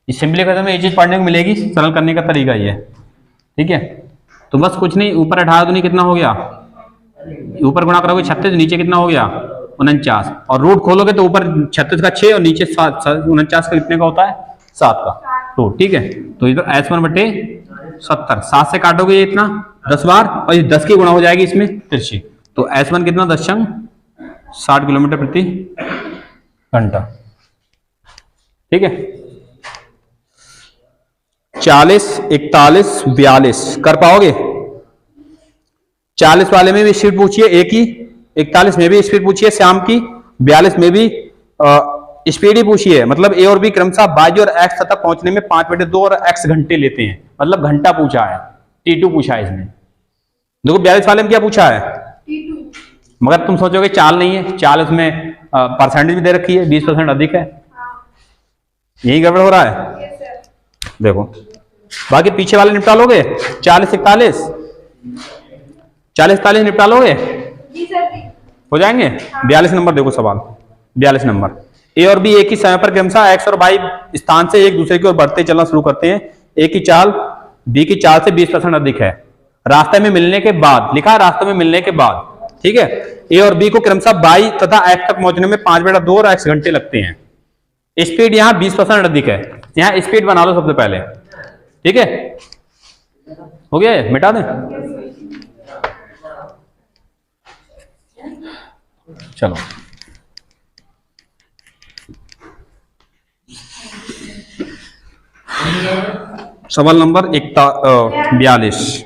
इस सिंपलीफिकेशन में ये चीज पढ़ने को मिलेगी, सरल करने का तरीका ये है, ठीक है। तो बस कुछ नहीं, ऊपर 18 दूनी कितना हो गया, ऊपर गुणा करोगे 36, नीचे कितना हो गया 49 और रूट खोलोगे तो ऊपर 36 का 6 और नीचे 49 का कितने का होता है 7 का रूट, ठीक है। तो इधर S1 बटे 70, 7 से काटोगे ये इतना 10 बार और ये 10 की गुणा हो जाएगी इसमें तिरछी, तो S1 कितना 10.60 किलोमीटर प्रति घंटा, ठीक है। 40, 41, 42 कर पाओगे? 40 वाले में भी स्पीड पूछिए एक ही, 41 में भी स्पीड पूछिए श्याम की, 42 में भी स्पीड ही पूछिए, मतलब ए और बी क्रमशः y और x तक पहुंचने में 5/2 और x घंटे लेते हैं, मतलब घंटा पूछा है, T2 पूछा है इसमें। देखो 42 वाले में क्या पूछा है T2, मगर तुम सोचोगे चाल नहीं है, चाल उसमें परसेंटेज भी दे रखी है, 20% अधिक है, यही गड़बड़ हो रहा है। देखो बाकी पीछे वाले निपटा लोगे, 40, 41, 40, 41 निपटा लोगे, हो जाएंगे। 42 नंबर देखो सवाल, 42 नंबर, ए और बी एक ही समय पर क्रमशः x और y स्थान से एक दूसरे की ओर बढ़ते चलना शुरू करते हैं, ए की चाल बी की चाल से 20% अधिक है, रास्ते में मिलने के बाद, लिखा है रास्ते में मिलने के बाद, ठीक है। ए और बी को क्रमशः y तथा x तक पहुंचने में 5/2 और x घंटे लगते हैं, स्पीड यहाँ 20% अधिक है, यहाँ स्पीड बना लो सबसे पहले, ठीक है, हो गया है, मिटा दें, चलो। सवाल नंबर 42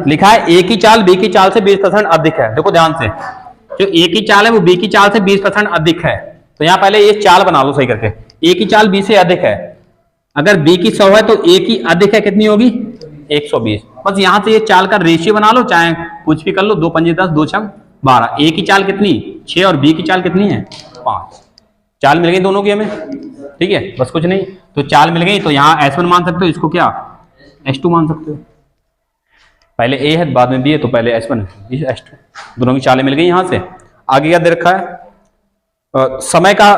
लिखा है ए की चाल बी की चाल से 20% अधिक है। देखो ध्यान से, जो ए की चाल है वो बी की चाल से 20% अधिक है, तो यहां पहले ये चाल बना लो सही करके, ए की चाल बी से अधिक है, अगर बी की 100 है तो ए की अधिक है, कितनी होगी 120। बस यहां से ये चाल का रेशियो बना लो, चाहे कुछ भी कर लो, 2 पंजे 10, 2 छंग 12। ए की चाल कितनी 6 और बी की चाल कितनी है 5, चाल मिल गई दोनों की हमें, ठीक है, बस कुछ नहीं। तो चाल मिल गई तो यहाँ S1 मान सकते हो, इसको क्या S2 मान सकते हो, पहले A है बाद में B है तो पहले S1 S2, दोनों की चालें मिल गई। यहां से आगे क्या दे रखा है, समय का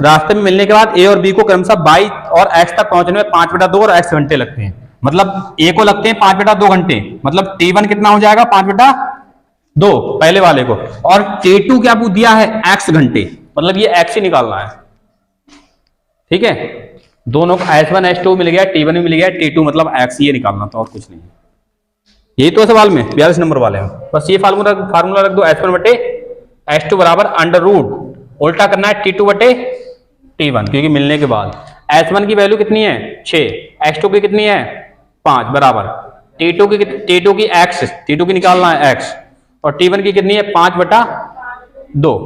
रास्ते में मिलने के बाद A और B को क्रमशः y और x तक पहुंचने में 5/2 और x घंटे लगते हैं, मतलब A को लगते हैं 5/2 घंटे, मतलब T1 कितना हो जाएगा 5/2 पहले वाले को, और T2 क्या पूछ दिया है x घंटे, मतलब ये x ही निकालना है, ठीक है। दोनों का S1 S2 मिल गया, T1 भी मिल गया, T2 मतलब x, ये निकालना था और कुछ नहीं, यही तो सवाल में 42 नंबर वाले में। बस ये फार्मूला रख दो, S1 बटे S2 बराबर अंडर रूट, उल्टा करना है T2 बटे T1, क्योंकि मिलने के बाद S1 की वैल्यू कितनी है 6, S2 की कितनी है 5 बराबर T2 की x, T2 की निकालना है x, और T1 की कितनी है 5/2।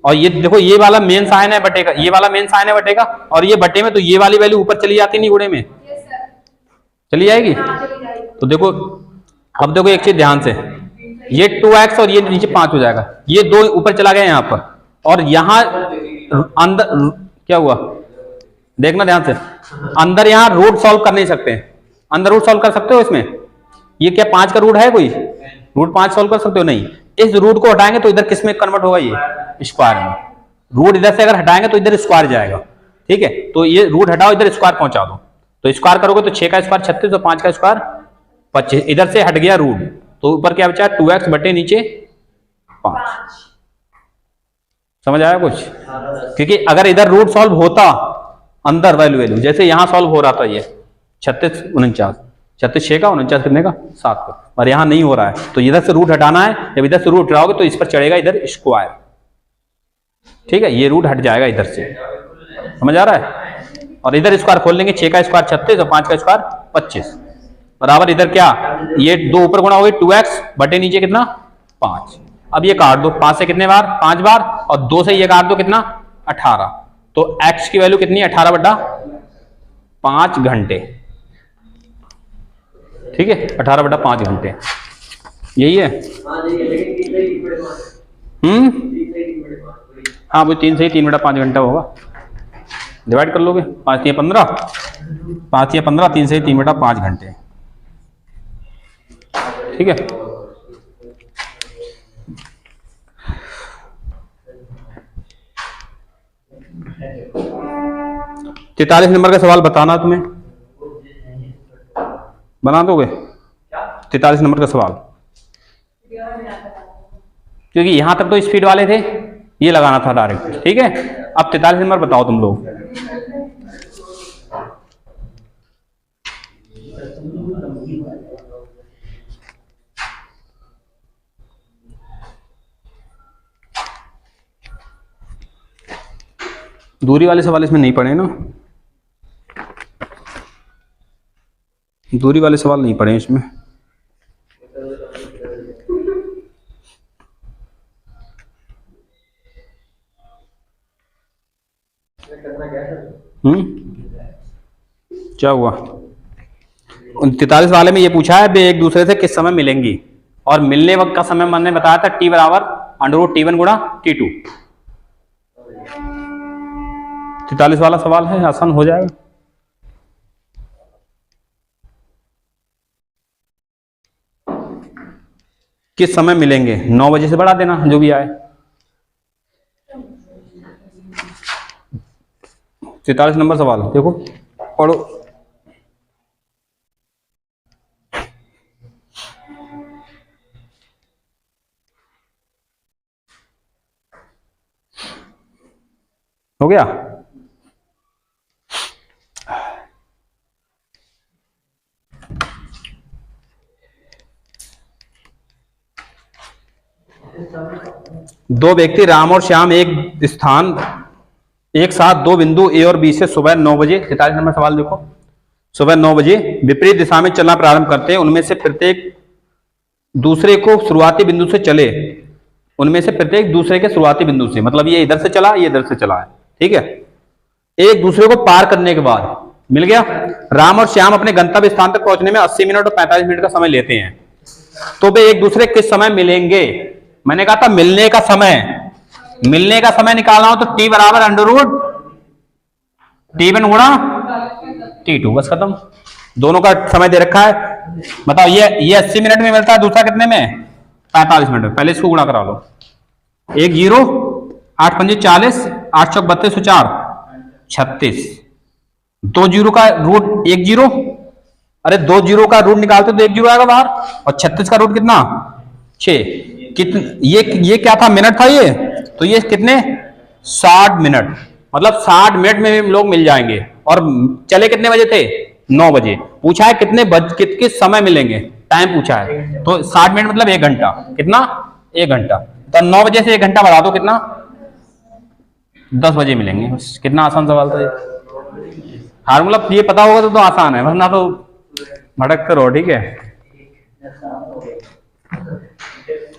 और ये देखो ये वाला मेन साइन है बटे का, ये वाला मेन साइन है बटे का, और ये बटे में तो ये वाली वैल्यू ऊपर चली जाती नहीं, गुणे में चली जाएगी। तो देखो अब देखो एक चीज ध्यान से, ये 2x और ये नीचे 5 हो जाएगा, ये 2 ऊपर चला गया यहाँ पर, और यहाँ अंदर क्या हुआ देखना ध्यान से, अंदर यहाँ रूट सॉल्व कर नहीं सकते, अंदर रूट सॉल्व कर सकते हो इसमें, ये क्या 5 का रूट है, कोई रूट 5 सॉल्व कर सकते हो नहीं, इस रूट को हटाएंगे तो इधर किस में कन्वर्ट होगा, ये स्क्वायर में, रूट इधर से अगर हटाएंगे तो इधर स्क्वायर जाएगा, ठीक है। तो ये रूट हटाओ, इधर स्क्वायर पहुंचा दो, तो स्क्वायर करोगे तो 6 का स्क्वायर 36 और 5 का स्क्वायर 25, इधर से हट गया रूट, तो ऊपर क्या बचा 2x बटे नीचे 5। समझ आया कुछ, क्योंकि अगर इधर रूट सॉल्व होता अंदर वैल्यू जैसे यहां सॉल्व हो रहा था, ये 36 49, 36 6 का 49 कितने का 7 का, और यहां नहीं हो रहा है, तो इधर से रूट हटाना है, जब इधर से रूट हटाओगे तो इस पर चढ़ेगा इधर स्क्वायर, ठीक है, ये रूट हट जाएगा इधर से, समझ आ रहा है। और इधर स्क्वायर खोल लेंगे, 6 का स्क्वायर 36 और 5 का स्क्वायर 25 बराबर, इधर क्या ये 2 ऊपर गुणा हो गई 2x बटे नीचे कितना 5। अब ये काट दो, 5 से कितने बार, 5 बार, और 2 से ये काट दो कितना, 18। तो x की वैल्यू कितनी है, 18/5 घंटे। ठीक है, 18/5 घंटे, यही है। हाँ वो 3 से ही 3/5 घंटा होगा, डिवाइड कर लोगे, 5 या 15, 5 या 15, 3 से ही 3/5 घंटे। ठीक है, तैतालीस नंबर का सवाल बताना तुम्हें, बना दोगे 43 नंबर का सवाल, क्योंकि यहां तक तो स्पीड वाले थे, ये लगाना था डायरेक्ट। ठीक है, अब 43 नंबर बताओ तुम लोग। दूरी वाले सवाल इसमें नहीं पढ़े ना, दूरी वाले सवाल नहीं पढ़े इसमें। क्या हुआ, 43 वाले में ये पूछा है वे एक दूसरे से किस समय मिलेंगी, और मिलने वक्त का समय मैंने बताया था t बराबर √T1 गुणा T2। 43 वाला सवाल है, आसान हो जाएगा। किस समय मिलेंगे, 9 बजे से बढ़ा देना जो भी आए। 43 नंबर सवाल देखो, पढ़ो। हो गया, दो व्यक्ति राम और श्याम एक साथ दो बिंदु ए और बी से सुबह 9 बजे, 43 नंबर सवाल देखो, सुबह 9 बजे विपरीत दिशा में चलना प्रारंभ करते हैं। उनमें से प्रत्येक दूसरे के शुरुआती बिंदु से चले, मतलब ये इधर से चला, ये इधर से चला है। ठीक है, एक दूसरे को पार करने के बाद मिल गया। राम और श्याम अपने गंतव्य स्थान तक पहुंचने में 80 मिनट और 45 मिनट का समय लेते हैं, तो वे एक दूसरे किस समय मिलेंगे। मैंने कहा था मिलने का समय निकालना हो तो t बराबर √T1 गुणा T2, बस खत्म। दोनों का समय दे रखा है, बताओ ये 80 मिनट में मिलता है, दूसरा कितने में, 45 मिनट में। पहले इसको गुणा करा लो, 1 0, 8 5 40, 8 चौक 32, 4 36, 2 जीरो का रूट 1 0, अरे 2 जीरो का रूट निकालते तो 1 जीरो आएगा बाहर, और 36 का रूट कितना, 6। ये क्या था, मिनट था ये, तो ये कितने, 60 मिनट, मतलब 60 मिनट में भी लोग मिल जाएंगे। और चले कितने बजे थे, 9 बजे। पूछा है किस समय मिलेंगे, टाइम पूछा है, तो 60 मिनट मतलब 1 घंटा, कितना, 1 घंटा। तो 9 बजे से 1 घंटा बढ़ा दो, कितना, 10 बजे मिलेंगे। बस कितना आसान सवाल था ये, फार्मूला ये पता होगा तो आसान है, वरना तो भटकते रहो। ठीक है,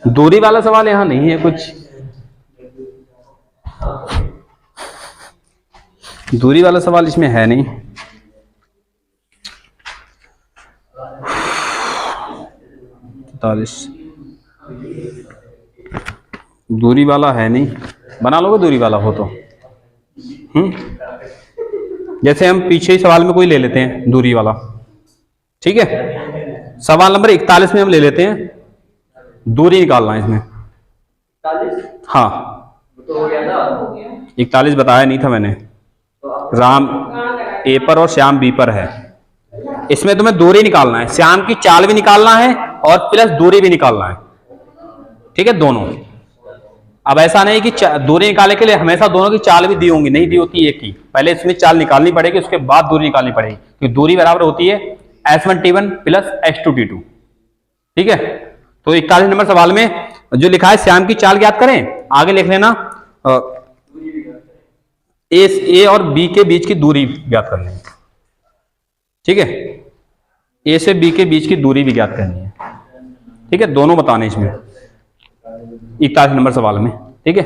दूरी वाला सवाल यहां नहीं है कुछ, दूरी वाला सवाल इसमें है नहीं। दूरी वाला है नहीं, बना लोगे दूरी वाला हो तो। जैसे हम पीछे ही सवाल में कोई ले लेते हैं दूरी वाला, ठीक है, सवाल नंबर 41 में हम ले लेते हैं, दूरी निकालना है इसमें। हाँ, 41 बताया नहीं था मैंने, राम ए पर और श्याम बी पर है। इसमें तुम्हें दूरी निकालना है, श्याम की चाल भी निकालना है और प्लस दूरी भी निकालना है। ठीक है, दोनों। अब ऐसा नहीं कि दूरी निकालने के लिए हमेशा दोनों की चाल भी दी होंगी, नहीं दी होती एक ही, पहले इसमें चाल निकालनी पड़ेगी, उसके बाद दूरी निकालनी पड़ेगी, क्योंकि दूरी बराबर होती है S1T1 प्लस S2T2। ठीक है, तो 41 नंबर सवाल में जो लिखा है श्याम की चाल ज्ञात करें, आगे लिख लेना ए और बी के बीच की दूरी ज्ञात करनी है। ठीक है, ए से बी के बीच की दूरी भी ज्ञात करनी है। ठीक है, दोनों बताने इसमें। 41 नंबर सवाल में। ठीक है,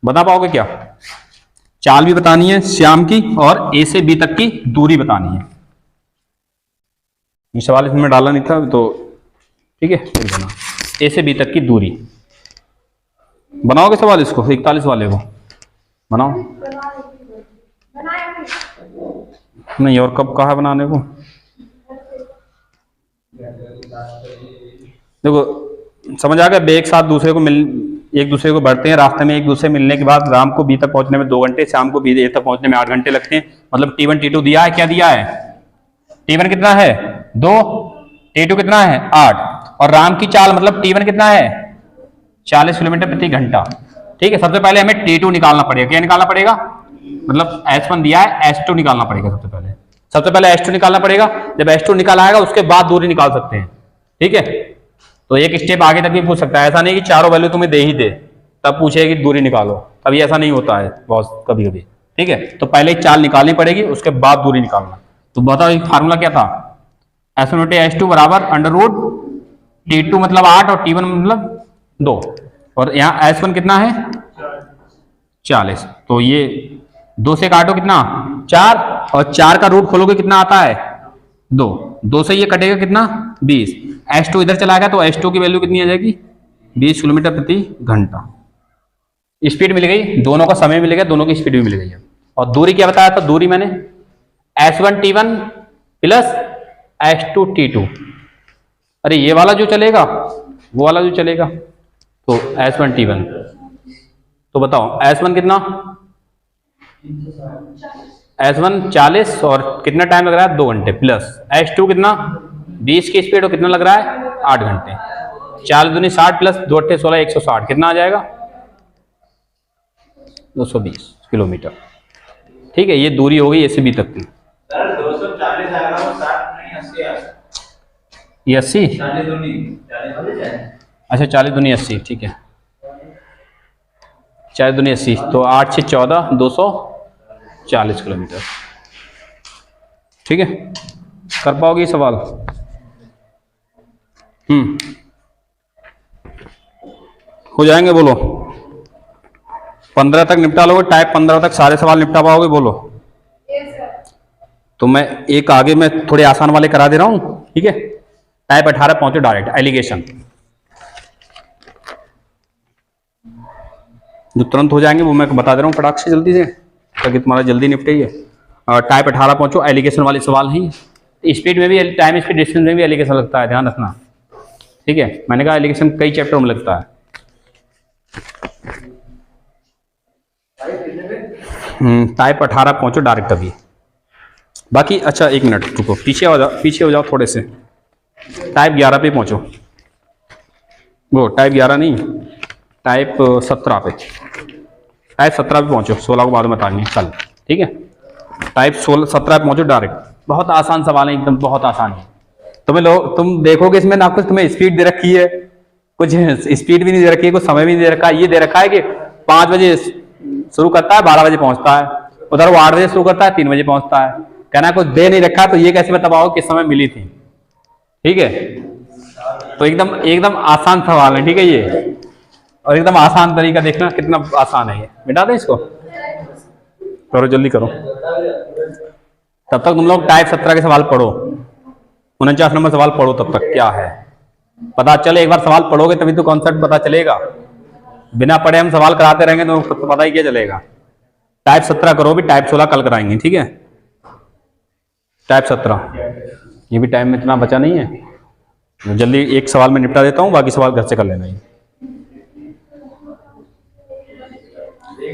बता पाओगे क्या? चाल भी बतानी है श्याम की और ए से बी तक की दूरी बतानी है। ये सवाल इसमें डाला नहीं था तो ठीक है, बना ए से बी तक की दूरी। बनाओगे सवाल इसको 41 वाले को? बनाओ। नहीं, और कब कहा बनाने को? देखो समझ आ गया, एक साथ दूसरे को एक दूसरे को बढ़ते हैं रास्ते में। एक दूसरे मिलने के बाद राम को बी तक पहुंचने में 2 घंटे, शाम को बी ए तक पहुंचने में 8 घंटे लगते हैं। मतलब T1 T2 दिया है, क्या दिया है? T1 कितना है 2, T2 कितना है 8, और राम की चाल मतलब T1 कितना है 40 किलोमीटर प्रति घंटा। ठीक है, सबसे पहले हमें T2 निकालना पड़ेगा। क्या निकालना पड़ेगा? मतलब S1 दिया है, S2 निकालना पड़ेगा। सबसे पहले S2 निकालना पड़ेगा। जब S2 निकाल आएगा उसके बाद दूरी निकाल सकते हैं। ठीक है, तो एक स्टेप आगे तक भी पूछ सकता है। ऐसा नहीं कि चारों वैल्यू तुम्हें दे ही दे तब पूछे कि दूरी निकालो, अभी ऐसा नहीं होता है बहुत कभी कभी। ठीक है, तो पहले चाल निकालनी पड़ेगी, उसके बाद दूरी निकालना। तो बताओ एक फार्मूला क्या था? S1 बटे S2 बराबर अंडर रूट T2 मतलब 8 और T1 मतलब 2, और यहाँ S1 कितना है 40। तो ये 2 से काटो कितना 4, और 4 का रूट खोलोगे कितना आता है 2। 2 से ये कटेगा कितना 20। S2 इधर चला गया तो S2 की वैल्यू कितनी आ जाएगी 20 किलोमीटर प्रति घंटा। स्पीड मिल गई, दोनों का समय मिल गया, दोनों की स्पीड भी मिल गई है। और दूरी क्या बताया था? दूरी मैंने S1 T1 plus S2 T2। अरे ये वाला जो चलेगा वो वाला जो चलेगा, तो S1 T1। तो बताओ S1 कितना? S1 40 और कितना टाइम लग रहा है 2 घंटे, प्लस S2 कितना 20 की स्पीड और कितना लग रहा है 8 घंटे। 4 दूनी 60 प्लस 2 अट्ठे 16 160, कितना आ जाएगा 220 किलोमीटर। ठीक है, ये दूरी हो गई ए से बी तक की। सर 240 आएगा वो 60 नहीं 80 आएगा। ये 80? 40 दूनी 40 है। अच्छा 40 दूनी 80, ठीक है 4 दूनी 80, तो 8 से 14 240 किलोमीटर। ठीक है, कर पाओगे ये सवाल? हो जाएंगे, बोलो 15 तक निपटा लोगे? टाइप 15 तक सारे सवाल निपटा पाओगे? बोलो। तो मैं एक आगे में थोड़े आसान वाले करा दे रहा हूं। ठीक है, टाइप 18 पहुंचो डायरेक्ट। एलिगेशन जो तुरंत हो जाएंगे वो मैं बता दे रहा हूँ फटाक से जल्दी से, ताकि तुम्हारा जल्दी निपटे। टाइप 18 पहुंचो, एलिगेशन वाले सवाल हैं। स्पीड में भी, टाइम स्पीड डिस्टेंस में भी एलिगेशन लगता है, ध्यान रखना। ठीक है, मैंने कहा एलिगेशन कई चैप्टर में लगता है। टाइप 18 पहुंचो डायरेक्ट अभी। बाकी अच्छा 1 मिनट रुको, पीछे हो जाओ थोड़े से। टाइप 11 पे पहुंचो। वो टाइप 11 नहीं, टाइप 17 पे। टाइप 17 पे पहुंचो, 16 को बाद में बताएंगे कल। ठीक है, टाइप 17 पे पहुंचो डायरेक्ट। बहुत आसान सवाल है, एकदम बहुत आसान है। तुम देखोगे इसमें ना कुछ तुम्हें स्पीड दे रखी है, कुछ स्पीड भी नहीं दे रखी है, कुछ समय भी नहीं दे रखा है। ये दे रखा है कि 5 बजे शुरू करता है 12 बजे पहुंचता है, उधर वो 8 बजे शुरू करता है 3 बजे पहुंचता है। कहना कुछ दे नहीं रखा, तो ये कैसे बताओ किस समय मिली थी। ठीक है, तो एकदम आसान सवाल है। ठीक है, ये और एकदम आसान तरीका देखना कितना आसान है। ये मिटा दें इसको, करो जल्दी करो। तब तक तुम लोग टाइप 17 के सवाल पढ़ो, 49 नंबर सवाल पढ़ो। तब तक क्या है पता चले, एक बार सवाल पढ़ोगे तभी तो कॉन्सेप्ट पता चलेगा। बिना पढ़े हम सवाल कराते रहेंगे तो पता ही क्या चलेगा। टाइप 17 करो भी, टाइप 16 कल कराएंगे। ठीक है, टाइप 17 ये भी टाइम में इतना बचा नहीं है। जल्दी एक सवाल में निपटा देता हूँ, बाकी सवाल घर से कर लेना।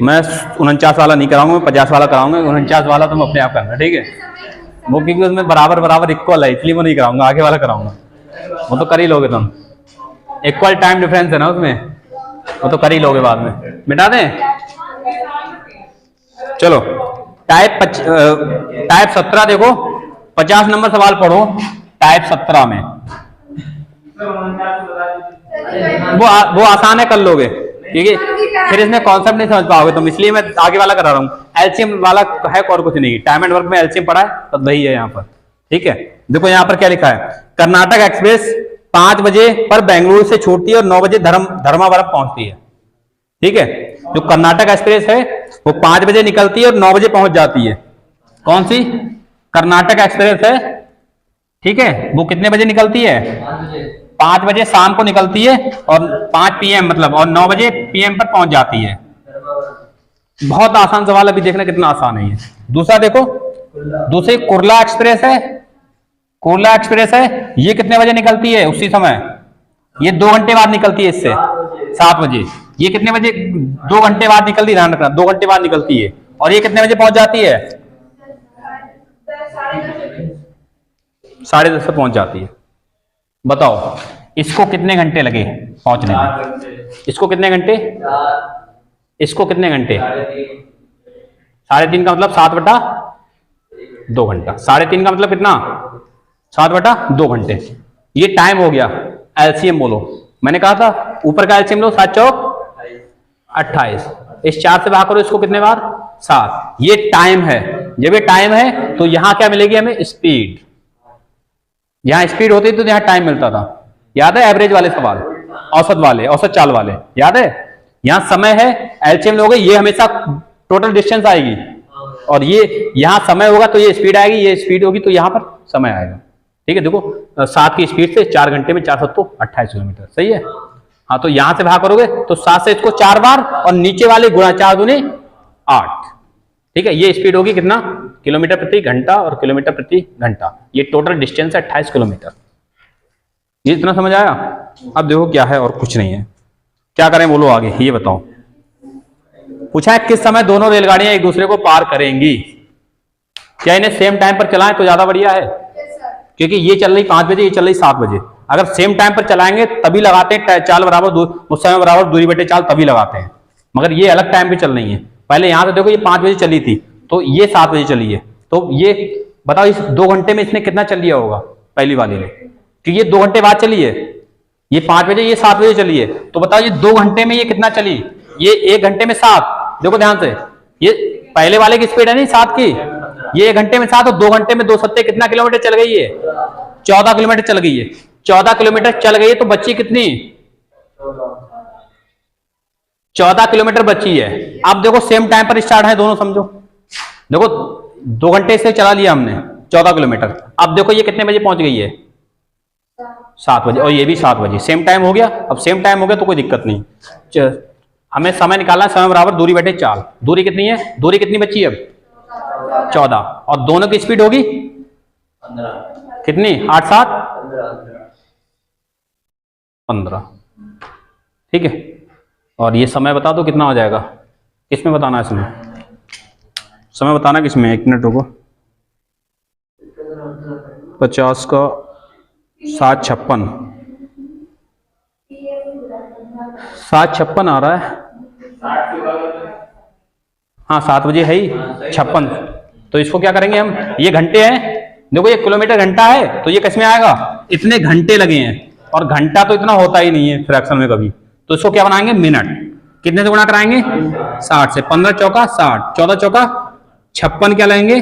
मैं 49 वाला नहीं कराऊंगा, मैं 50 वाला कराऊंगा। 49 वाला तुम अपने आप करना। ठीक है, वो क्योंकि उसमें बराबर इक्वल है, इसलिए मैं नहीं कराऊंगा, आगे वाला कराऊंगा। वो तो कर ही लोगे तुम, इक्वल टाइम डिफरेंस है ना उसमें, वो तो कर ही लोगे बाद में। मिटा दें, चलो टाइप 17 देखो, 50 नंबर सवाल पढ़ो टाइप 17 में। वो आसान है, कर लोगे। ठीक है, फिर इसमें कॉन्सेप्ट नहीं समझ पाओगे तुम, इसलिए मैं आगे वाला करा रहा हूँ। एलसीएम वाला है और कुछ नहीं, टाइम एंड वर्क में एलसीएम पढ़ा है तो वही है यहाँ पर। ठीक है, देखो यहाँ पर क्या लिखा है, कर्नाटक एक्सप्रेस 5 बजे पर बेंगलुरु से छूटती है और 9 बजे धर्मावरम पहुंचती है। ठीक है, जो कर्नाटक एक्सप्रेस है वो 5 बजे निकलती है और 9 बजे पहुंच जाती है। कौन सी? कर्नाटक एक्सप्रेस है। ठीक है, वो कितने बजे निकलती है? 5 बजे शाम को निकलती है और 5 PM मतलब, और 9 बजे PM पर पहुंच जाती है। बहुत आसान सवाल, अभी देखना कितना आसान है ये। दूसरा देखो, दूसरी कुर्ला एक्सप्रेस है। कुर्ला एक्सप्रेस है, ये कितने बजे निकलती है? उसी समय, ये 2 घंटे बाद निकलती है इससे, 7 बजे। ये कितने बजे? 2 घंटे बाद निकलती है, ध्यान रखना, 2 घंटे बाद निकलती है। और ये कितने बजे पहुंच जाती है? 10:30 पे पहुंच जाती है। बताओ इसको कितने घंटे लगे पहुंचने में? इसको कितने घंटे? इसको कितने घंटे? 3.5 का मतलब 7/2 घंटा। 3.5 का मतलब कितना? 7/2 घंटे। ये टाइम हो गया। एलसीएम बोलो, मैंने कहा था ऊपर का एलसीएम लो, 7 चौक 28। इस 4 से भाग करो इसको कितने बार? 7। ये टाइम है। जब ये टाइम है तो यहां क्या मिलेगी हमें? स्पीड। यहां स्पीड होती तो यहां टाइम मिलता था। याद है एवरेज वाले सवाल, औसत वाले, औसत चाल वाले, याद है? यहां समय है, एलसीएम लोगे, ये हमेशा टोटल डिस्टेंस आएगी, और ये यहां समय होगा तो ये स्पीड आएगी, ये स्पीड होगी तो यहां पर समय आएगा। ठीक है, देखो 7 की स्पीड से 4 घंटे में 4 7 28 किलोमीटर, सही है। हाँ, तो यहां से भाग करोगे तो 7 से इसको 4 बार और नीचे वाले गुणा 4 दूनी 8। ठीक है, ये स्पीड होगी कितना? किलोमीटर प्रति घंटा और किलोमीटर प्रति घंटा। ये टोटल डिस्टेंस है 28 किलोमीटर। ये इतना समझ आया? अब देखो क्या है और कुछ नहीं है। क्या करें बोलो आगे, ये बताओ। पूछा है किस समय दोनों रेलगाड़ियां एक दूसरे को पार करेंगी? क्या इन्हें सेम टाइम पर चलाएं तो ज्यादा बढ़िया है? क्योंकि ये चल रही 5 बजे, ये चल रही 7 बजे। अगर सेम टाइम पर चलाएंगे तभी लगाते हैं चाल बराबर उस समय बराबर दूरी बटे चाल, तभी लगाते हैं। मगर ये अलग टाइम पे चल रही है। पहले यहां से देखो, ये 5 बजे चली थी तो ये 7 बजे चली है, तो ये बताओ इस 2 घंटे में इसने कितना चल लिया होगा पहली वाली ने? क्योंकि ये 2 घंटे बाद चली है, ये 5 बजे, ये 7 बजे चली है, तो बताओ ये 2 घंटे में ये कितना चली? ये 1 घंटे में 7। देखो ध्यान से, ये पहले वाले की स्पीड है नहीं 7 की, ये 1 घंटे में 7 और 2 घंटे में 2 सत्ते कितना किलोमीटर चल गई है? 14 किलोमीटर चल गई है। 14 किलोमीटर चल गई है तो बच्ची कितनी? 14 किलोमीटर बची है। अब देखो सेम टाइम पर स्टार्ट है दोनों, समझो। देखो 2 घंटे से चला लिया हमने 14 किलोमीटर। अब देखो ये कितने बजे पहुंच गई है? 7 बजे, और ये भी 7 बजे। सेम टाइम हो गया। अब सेम टाइम हो गया तो कोई दिक्कत नहीं। हमें समय निकालना है, समय बराबर दूरी बटे चाल। दूरी कितनी है? दूरी कितनी बची है अब? 14। और दोनों की स्पीड होगी 15। कितनी? 8 7 15। ठीक है, और ये समय बता दो कितना हो जाएगा? किसमें बताना है समय? समय बताना किसमें? 1 मिनट रुको। 50 का 7 56, 7 56 आ रहा है। हाँ 7 बजे है ही 56। तो इसको क्या करेंगे हम? ये घंटे हैं, देखो ये किलोमीटर घंटा है तो ये किस में आएगा? इतने घंटे लगे हैं, और घंटा तो इतना होता ही नहीं है फ्रैक्शन में कभी, तो इसको क्या बनाएंगे? मिनट। कितने से गुणा कराएंगे? 60 से। 15 चौका 60, 14 चौका 56, क्या लगेंगे?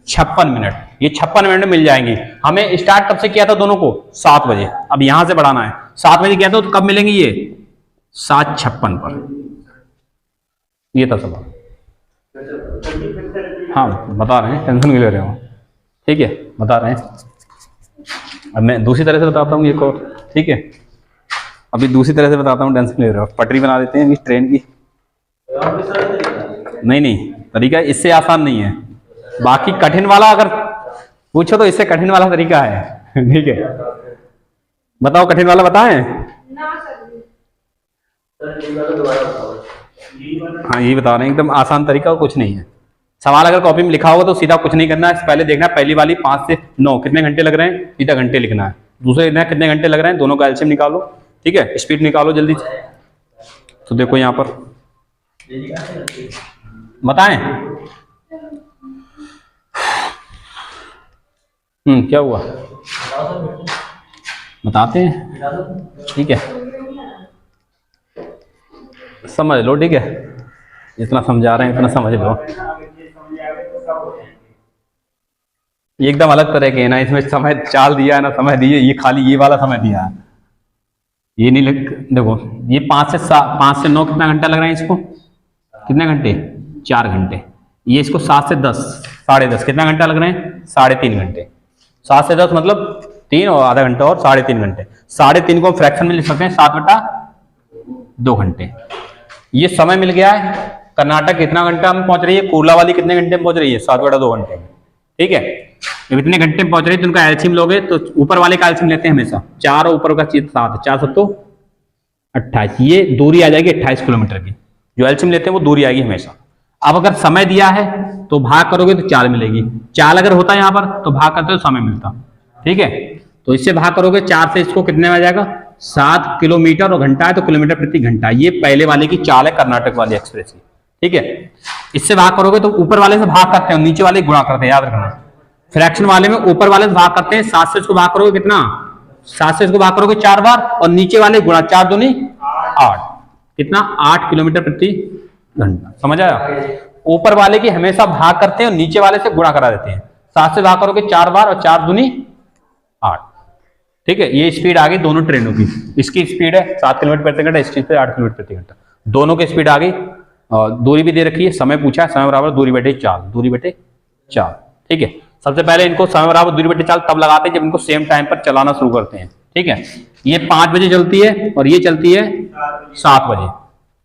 56 मिनट। ये 56 मिनट में मिल जाएंगे। हमें स्टार्ट कब से किया था दोनों को? 7 बजे। अब यहां से बढ़ाना है, 7 बजे किया था तो कब मिलेंगे ये? 7:56 पर। ये था सवाल। हाँ बता रहे हैं, टेंशन क्यों ले रहे हो? ठीक है, बता रहे हैं। अब मैं दूसरी तरह से बताता हूँ एक और, ठीक है? अभी दूसरी तरह से बताता हूँ, टेंशन ले रहे हो। पटरी बना देते हैं इस ट्रेन की। नहीं नहीं, तरीका इससे आसान नहीं है। बाकी कठिन वाला अगर पूछो तो इससे कठिन वाला तरीका है। ठीक है, बताओ कठिन वाला बताएं? हाँ यही बता रहे हैं, एकदम आसान तरीका, कुछ नहीं है। सवाल अगर कॉपी में लिखा होगा तो सीधा कुछ नहीं करना है, पहले देखना है पहली वाली 5 से 9 कितने घंटे लग रहे हैं, सीधा घंटे लिखना है। दूसरे देखना है कितने घंटे लग रहे हैं, दोनों का एलसीएम निकालो। ठीक है, स्पीड निकालो जल्दी से। तो देखो यहाँ पर बताएं। क्या हुआ बताते हैं, ठीक है? समझ लो, ठीक है? जितना समझा रहे हैं इतना समझ लो। ये एकदम अलग तरह के है ना, इसमें समय चाल दिया है ना, समय दिए, ये खाली ये वाला समय दिया है। ये नहीं देखो, ये 5 से 9 कितना घंटा लग रहा है इसको, कितने घंटे, 4 घंटे। ये इसको 7 से 10, 10.5 कितना घंटा लग रहे हैं, 3.5 घंटे। 7 से 10 मतलब 3 और आधा घंटा और 3.5 घंटे। 3.5 को हम फ्रैक्शन में लिख सकते हैं 7/2 घंटे। ये समय मिल गया है। कर्नाटक कितना घंटा में पहुंच रही है, कुर्ला वाली कितने घंटे में पहुंच रही है, 7/2 घंटे में। ठीक है, जब इतने घंटे में पहुंच रही है तो उनका एल्सियम लोगे तो ऊपर वाले का एल्सियम लेते हैं हमेशा, 4 और ऊपर का 7, 4 7 28, ये दूरी आ जाएगी 28 किलोमीटर की। जो एल्सियम लेते हैं वो दूरी आएगी हमेशा। अब अगर समय दिया है तो भाग करोगे तो चाल मिलेगी, चाल अगर होता है यहाँ पर तो भाग करते तो समय मिलता। ठीक है, तो इससे भाग करोगे 4 से, इसको कितने में आ जाएगा, 7 किलोमीटर, और घंटा है तो किलोमीटर प्रति घंटा। ये पहले वाले की चाल है कर्नाटक वाली एक्सप्रेस की। ठीक है, इससे भाग करोगे तो ऊपर वाले से भाग करते हैं, नीचे वाले गुणा करते हैं, याद रखना। फ्रैक्शन वाले में ऊपर वाले से भाग करते हैं, 7 से इसको भाग करोगे कितना, 7 से इसको भाग करोगे 4 बार, और नीचे वाले गुणा 4 दूनी 8, कितना, 8 किलोमीटर प्रति घंटा। समझ आया? ऊपर वाले की हमेशा भाग करते हैं और नीचे वाले से गुणा करा देते हैं। 7 से भाग करोगे 4 बार और 4 दूनी 8। ठीक है, ये स्पीड आ गई दोनों ट्रेनों की। इसकी स्पीड है 7 किलोमीटर प्रति घंटा, इसकी स्पीड 8 किलोमीटर प्रति घंटा। दोनों की स्पीड आ गई, और दूरी भी दे रखी है, समय पूछा है, समय बराबर दूरी बटे चाल, दूरी बटे चाल। ठीक है, सबसे पहले इनको समय बराबर दूरी बटे चाल तब लगाते हैं जब इनको सेम टाइम पर चलाना शुरू करते हैं। ठीक है, ये 5 बजे चलती है और ये चलती है 7 बजे,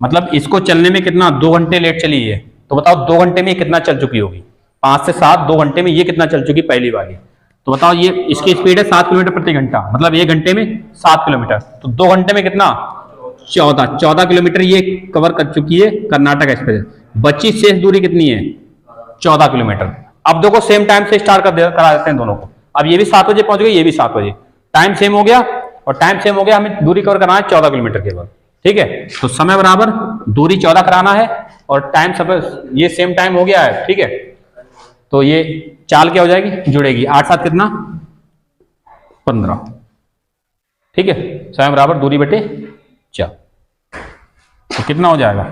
मतलब इसको चलने में कितना, 2 घंटे लेट चली है। तो बताओ 2 घंटे में ये कितना चल चुकी होगी, 5 से 7, 2 घंटे में ये कितना चल चुकी पहली वाली। तो बताओ, ये इसकी स्पीड है 7 किलोमीटर प्रति घंटा, मतलब 1 घंटे में 7 किलोमीटर, तो 2 घंटे में कितना, 14 किलोमीटर ये कवर कर चुकी है कर्नाटक एक्सप्रेस। बची शेष दूरी कितनी है, 14 किलोमीटर। अब देखो सेम टाइम से स्टार्ट करा देते हैं दोनों को। अब ये भी 7 बजे पहुंच गई, ये भी 7 बजे, टाइम सेम हो गया, और टाइम सेम हो गया, हमें दूरी कवर करना है 14 किलोमीटर के बाद। ठीक है, तो समय बराबर दूरी 14 कराना है, और टाइम सब ये सेम टाइम हो गया है। ठीक है, तो ये चाल क्या हो जाएगी, जुड़ेगी, 8 7 कितना, 15। ठीक है, समय बराबर दूरी बटे चाल, तो कितना हो जाएगा,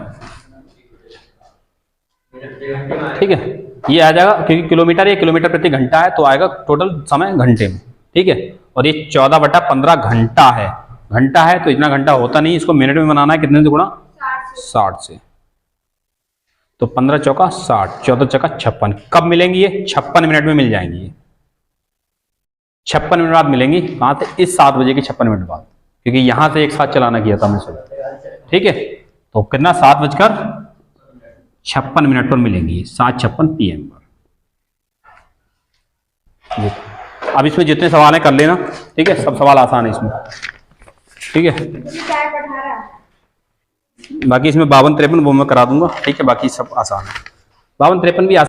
ठीक है, ये आ जाएगा, क्योंकि किलोमीटर, ये किलोमीटर प्रति घंटा है, तो आएगा टोटल समय घंटे में। ठीक है, और ये 14/15 घंटा है, घंटा है तो इतना घंटा होता नहीं, इसको मिनट में बनाना है, कितने से गुणा, 60 से। तो 15 चौका 60, 14 चौका 56। कब मिलेंगी ये, 56 मिनट में मिल जाएंगी ये, 56 मिनट बाद मिलेंगी। कहाँ से, इस 7 बजे के 56 मिनट बाद, क्योंकक्योंकि यहां से एक साथ चलाना किया था हमने सब। ठीक है, तो कितना, 7:56 पर मिलेंगी, 7:56 PM पर। अब इसमें जितने सवाल हैं कर लेना। ठीक है, सब सवाल आसान है इसमें। ठीक है, बाकी इसमें 52 53 वो मैं करा दूंगा। ठीक है, बाकी सब आसान है, 52 53 भी आसान।